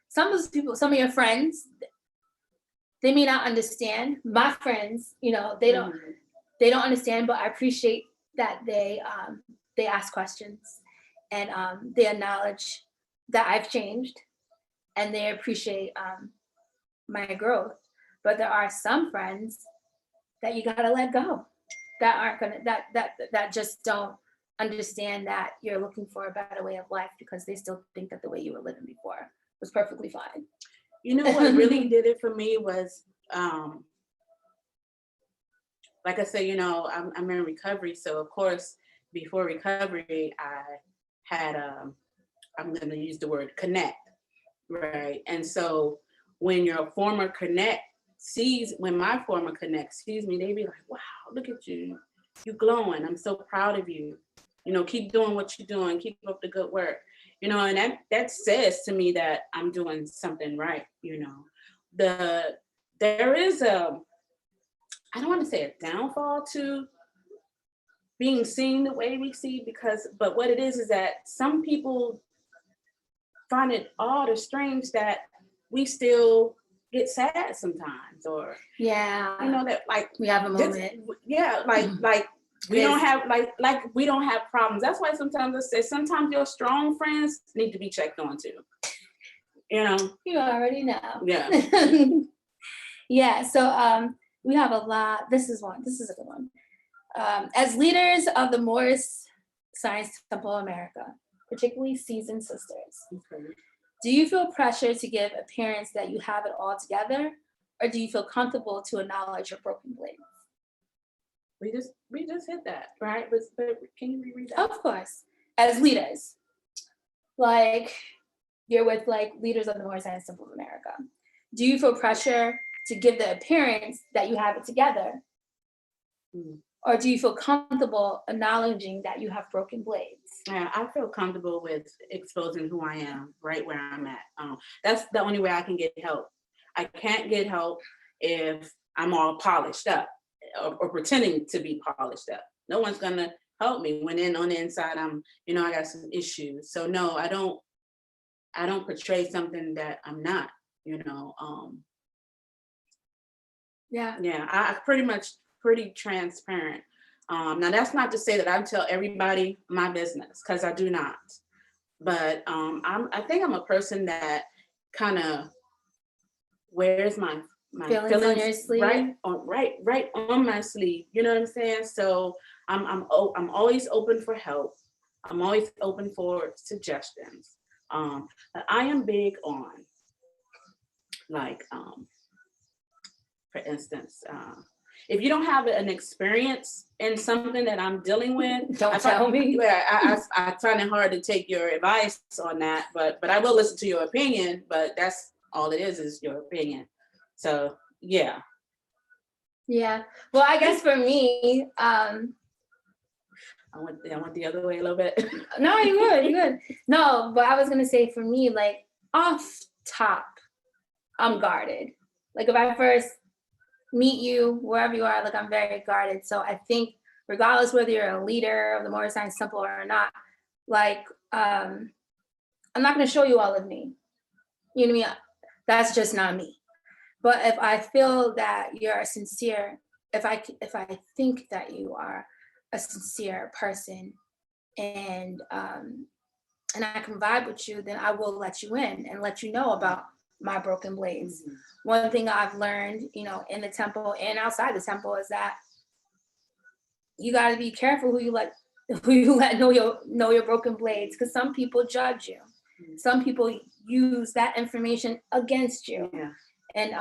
some of your friends, they may not understand. My friends, you know, they don't understand, but I appreciate that they ask questions, and they acknowledge that I've changed, and they appreciate my growth. But there are some friends that you gotta let go, that aren't gonna that just don't understand that you're looking for a better way of life, because they still think that the way you were living before was perfectly fine. You know what really did it for me was, like I said, you know, I'm in recovery. So of course, before recovery, I had, I'm going to use the word connect, right? And so when your former connect when my former connect sees me, they be like, wow, look at you, you glowing. I'm so proud of you. You know, keep doing what you're doing, keep up the good work. You know, and that says to me that I'm doing something right, you know. There is I don't want to say a downfall to being seen the way we see, but what it is that some people find it odd or strange that we still get sad sometimes, or you know, that like we have a moment. Like we don't have like we don't have problems. That's why sometimes I say sometimes your strong friends need to be checked on too. You know. You already know. Yeah. Yeah. So we have a lot. This is a good one. As leaders of the Moorish Science Temple of America, particularly seasoned sisters, do you feel pressure to give appearance that you have it all together, or do you feel comfortable to acknowledge your broken blades? We just hit that, right? But can you reread that? Of course. As leaders, like you're with like leaders of the Moorish Science Temple of America, do you feel pressure to give the appearance that you have it together? Or do you feel comfortable acknowledging that you have broken blades? Yeah, I feel comfortable with exposing who I am right where I'm at. That's the only way I can get help. I can't get help if I'm all polished up or pretending to be polished up. No one's gonna help me when on the inside I got some issues. So no, I don't portray something that I'm not, you know. I pretty transparent. Now that's not to say that I tell everybody my business, because I do not. But I think I'm a person that kind of wears my feelings on your sleeve. right on my sleeve. You know what I'm saying? So I'm always open for help. I'm always open for suggestions. But I am big on, like, for instance, if you don't have an experience in something that I'm dealing with, don't tell me. Yeah, I find it hard to take your advice on that, but I will listen to your opinion. But that's all it is your opinion. So yeah. Yeah. Well, I guess for me, I went the other way a little bit. No, you're good. No, but I was gonna say for me, like off top, I'm guarded. Like if I first meet you, wherever you are, like I'm very guarded. So I think regardless whether you're a leader of the Moorish Science Temple or not, like I'm not gonna show you all of me. You know what I mean? That's just not me. But if I feel that you're sincere, if I think that you are a sincere person, and I can vibe with you, then I will let you in and let you know about my broken blades. Mm-hmm. One thing I've learned, you know, in the temple and outside the temple is that you got to be careful who you let know your broken blades, because some people judge you. Mm-hmm. Some people use that information against you. Yeah. And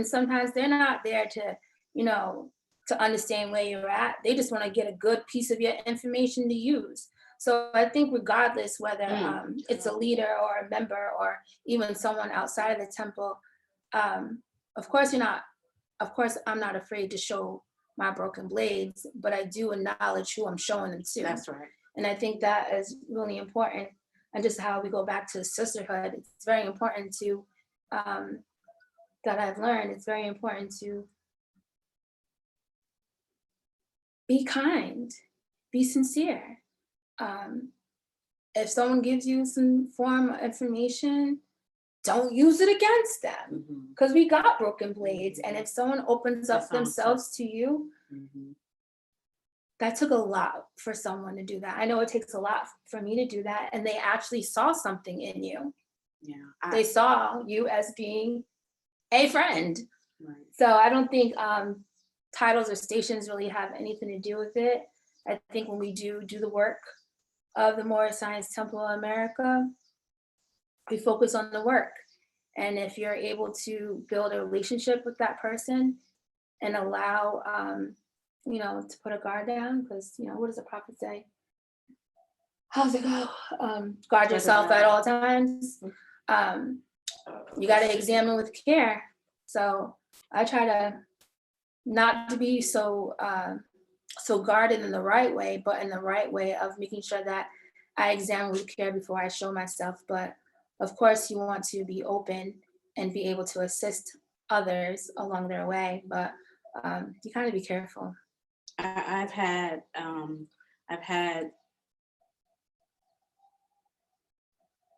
sometimes they're not there to, you know, to understand where you're at. They just want to get a good piece of your information to use. So I think regardless whether it's a leader or a member or even someone outside of the temple, of course I'm not afraid to show my broken blades, but I do acknowledge who I'm showing them to. That's right. And I think that is really important. And just how we go back to sisterhood, it's very important to, that I've learned, it's very important to be kind, be sincere. If someone gives you some form of information, don't use it against them, because we got broken blades. And if someone opens up themselves to you, that took a lot for someone to do that. I know it takes a lot for me to do that. And they actually saw something in you. Yeah. They saw you as being a friend. Right. So I don't think titles or stations really have anything to do with it. I think when we do the work of the Moorish Science Temple of America, we focus on the work. And if you're able to build a relationship with that person and allow, to put a guard down, because, what does the prophet say? How's it go? Guard yourself at all times. You got to examine with care. So I try to not to be so guarded in the right way, but in the right way of making sure that I examine with care before I show myself. But of course, you want to be open and be able to assist others along their way, but you kind of be careful. I've had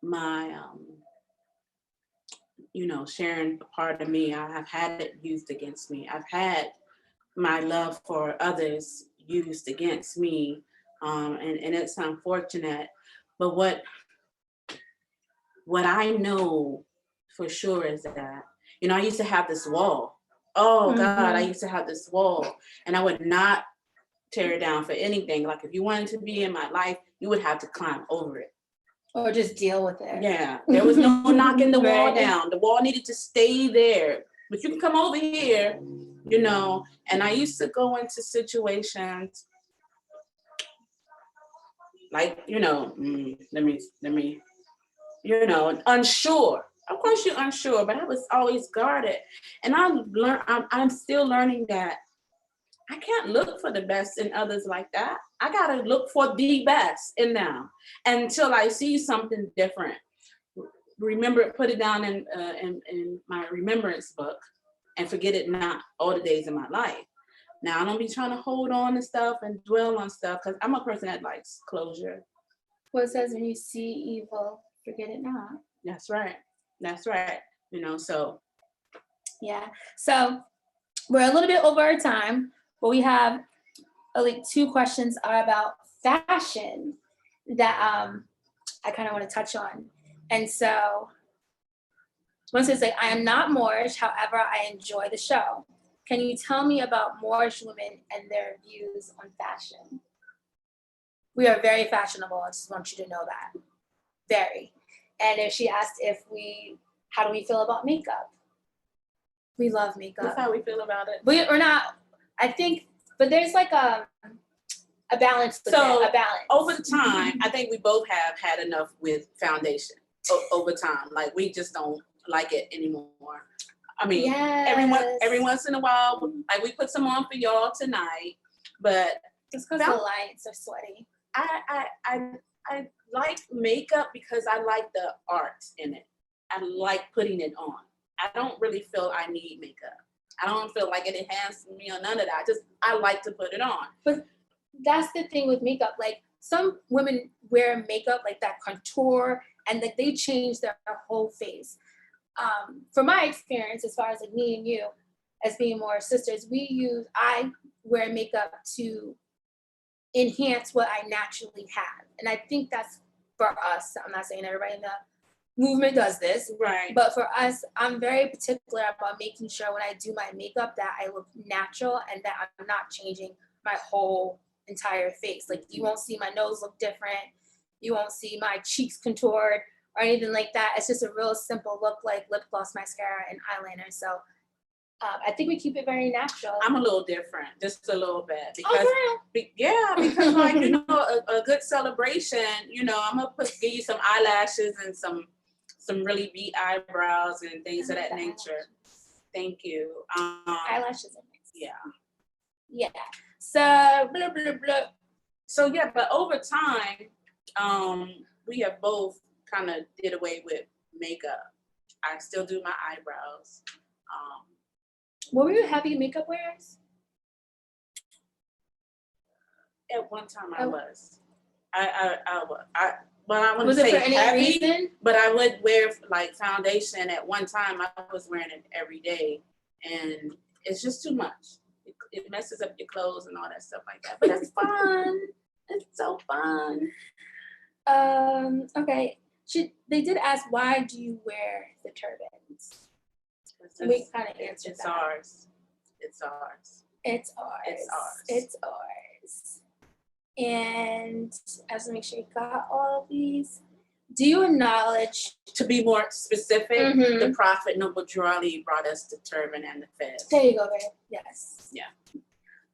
my sharing a part of me. I have had it used against me. I've had my love for others used against me, and it's unfortunate. But what I know for sure is that, I used to have this wall. Oh God, I used to have this wall, and I would not tear it down for anything. Like, if you wanted to be in my life, you would have to climb over it. Or just deal with it. Yeah, there was no knocking the wall Right. down. The wall needed to stay there. But you can come over here, and I used to go into situations like, let me, unsure. Of course you're unsure, but I was always guarded. And I'm still learning that I can't look for the best in others like that. I gotta look for the best in them until I see something different. Remember, put it down in my remembrance book and forget it not all the days of my life. Now, I don't be trying to hold on to stuff and dwell on stuff, because I'm a person that likes closure. Well, it says when you see evil, forget it not. That's right. That's right. So. Yeah. So we're a little bit over our time, but we have like 2 questions about fashion that I kind of want to touch on. And so one says, like, I am not Moorish, however, I enjoy the show. Can you tell me about Moorish women and their views on fashion? We are very fashionable. I just want you to know that. Very. And if she asked how do we feel about makeup? We love makeup. That's how we feel about it. We're not, I think, but there's like a balance with it, a balance. Over the time, I think we both have had enough with foundation over time. Like, we just don't like it anymore. I mean, yes. every once in a while, like, we put some on for y'all tonight, but just because the lights are sweaty. I like makeup because I like the art in it. I like putting it on. I don't really feel I need makeup. I don't feel like it enhances me or none of that. I like to put it on. But that's the thing with makeup. Like, some women wear makeup like that contour, and like they change their whole face. From my experience, as far as like me and you, as being more sisters, I wear makeup to enhance what I naturally have. And I think that's for us. I'm not saying everybody in the movement does this, right? But for us, I'm very particular about making sure when I do my makeup that I look natural and that I'm not changing my whole entire face. Like, you won't see my nose look different. You won't see my cheeks contoured or anything like that. It's just a real simple look, like lip gloss, mascara, and eyeliner. So I think we keep it very natural. I'm a little different, just a little bit. Because, because like, a good celebration, I'm going to give you some eyelashes and some really beat eyebrows and things of that nature. Thank you. Eyelashes are nice. Yeah. Yeah. So blah blah blah. So yeah, but over time, we have both kind of did away with makeup. I still do my eyebrows. Were you heavy makeup wearers? At one time I Oh. was. Well, I wouldn't Was it say for any heavy, reason? but I would wear like foundation. At one time, I was wearing it every day, and it's just too much. It messes up your clothes and all that stuff like that. But it's fun. It's so fun. Okay. They did ask, why do you wear the turbans? We kind of answered It's that. ours. It's ours. It's ours. It's ours. It's ours. And I have to make sure you got all of these. Do you acknowledge? To be more specific, Mhm. the Prophet Noble Drew Ali brought us the turban and the fez. There you go, babe. Yes. Yeah.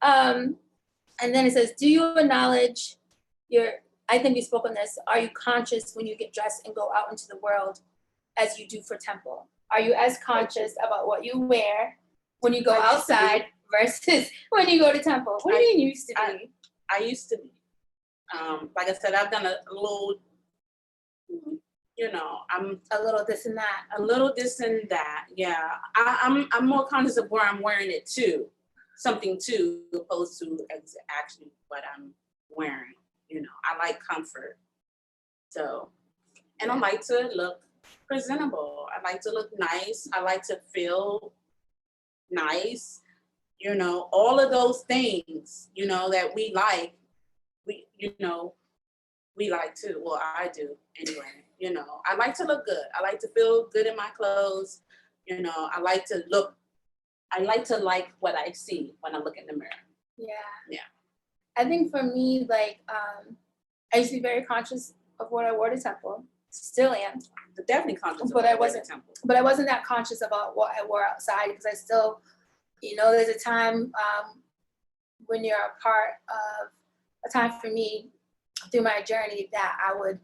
And then it says, do you acknowledge I think we spoke on this, are you conscious when you get dressed and go out into the world as you do for temple? Are you as conscious about what you wear when you go outside versus when you go to temple? What do you mean you used to be? I used to be. Like I said, I've done a little, I'm A little this and that. a little this and that. Yeah, I'm more conscious of where I'm wearing it to, something to, opposed to actually what I'm wearing. I like comfort. So, and I like to look presentable. I like to look nice. I like to feel nice. All of those things, that we like, we like too. Well, I do anyway. I like to look good. I like to feel good in my clothes. I like to like what I see when I look in the mirror. Yeah. Yeah. I think for me, like, I used to be very conscious of what I wore to temple. Still am. Definitely conscious of But I wasn't. temple. But I wasn't that conscious about what I wore outside because I still, there's a time when you're a part of a time for me through my journey that I would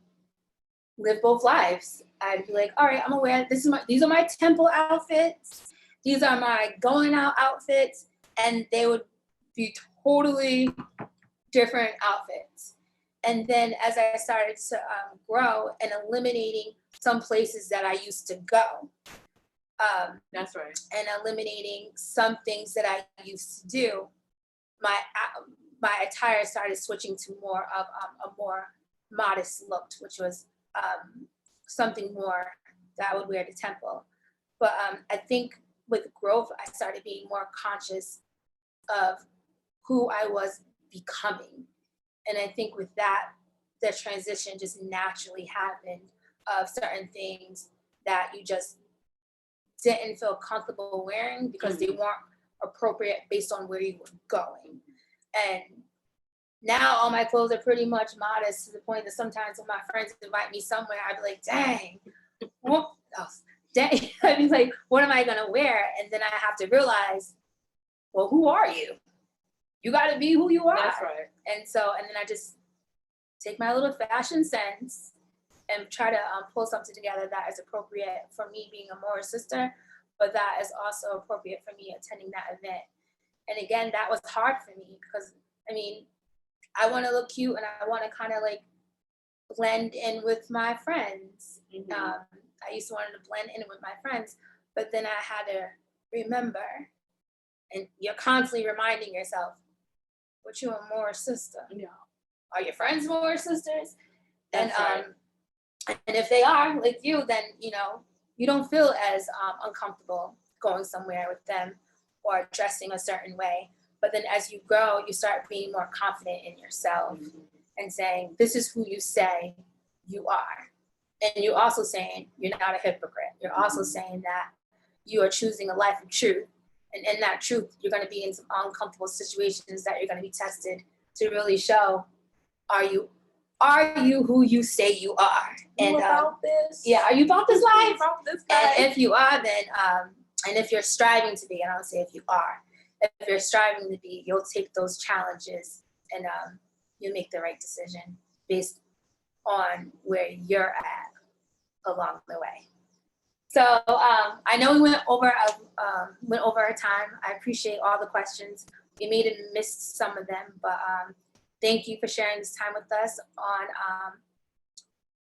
live both lives. I'd be like, all right, I'm aware these are my temple outfits. These are my going out outfits. And they would be totally different outfits. And then as I started to grow and eliminating some places that I used to go. That's right. And eliminating some things that I used to do, my attire started switching to more of a more modest look, which was something more that I would wear to temple. But I think with growth, I started being more conscious of who I was becoming. And I think with that, the transition just naturally happened of certain things that you just didn't feel comfortable wearing because they weren't appropriate based on where you were going. And now all my clothes are pretty much modest to the point that sometimes when my friends invite me somewhere, I'd be like, dang, I'd be like, what am I gonna wear? And then I have to realize, well, who are you? You gotta be who you are. That's right. And then I just take my little fashion sense and try to pull something together that is appropriate for me being a Moorish sister, but that is also appropriate for me attending that event. And again, that was hard for me because, I want to look cute and I want to kind of like blend in with my friends. Mm-hmm. I used to want to blend in with my friends, but then I had to remember, and you're constantly reminding yourself, but you're a Moorish sister. Yeah. Are your friends Moorish sisters? That's right. And if they are like you, then you don't feel as uncomfortable going somewhere with them or dressing a certain way. But then as you grow, you start being more confident in yourself and saying, this is who you say you are. And you're also saying you're not a hypocrite. You're also saying that you are choosing a life of truth. And in that truth, you're going to be in some uncomfortable situations that you're going to be tested to really show, are you who you say you are? And about this? Yeah, are you about this life? About this life? And if you are, then, and if you're striving to be, and I don't say if you are, if you're striving to be, you'll take those challenges and you'll make the right decision based on where you're at along the way. So I know we went over our time. I appreciate all the questions. We may have missed some of them, but thank you for sharing this time with us on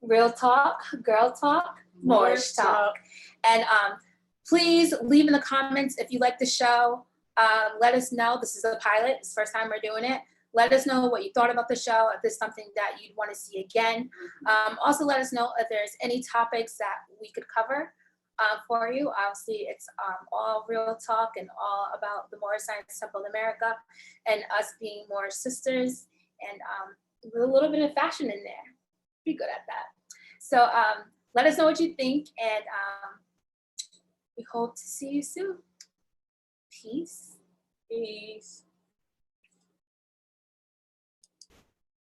Real Talk, Girl Talk, Moorish Talk. And please leave in the comments if you like the show. Let us know. This is a pilot. It's the first time we're doing it. Let us know what you thought about the show, if there's something that you'd want to see again. Also, let us know if there's any topics that we could cover for you. Obviously, it's all real talk and all about the Moorish Science Temple in America and us being Moorish sisters and with a little bit of fashion in there. Be good at that. So let us know what you think, and we hope to see you soon. Peace. Peace.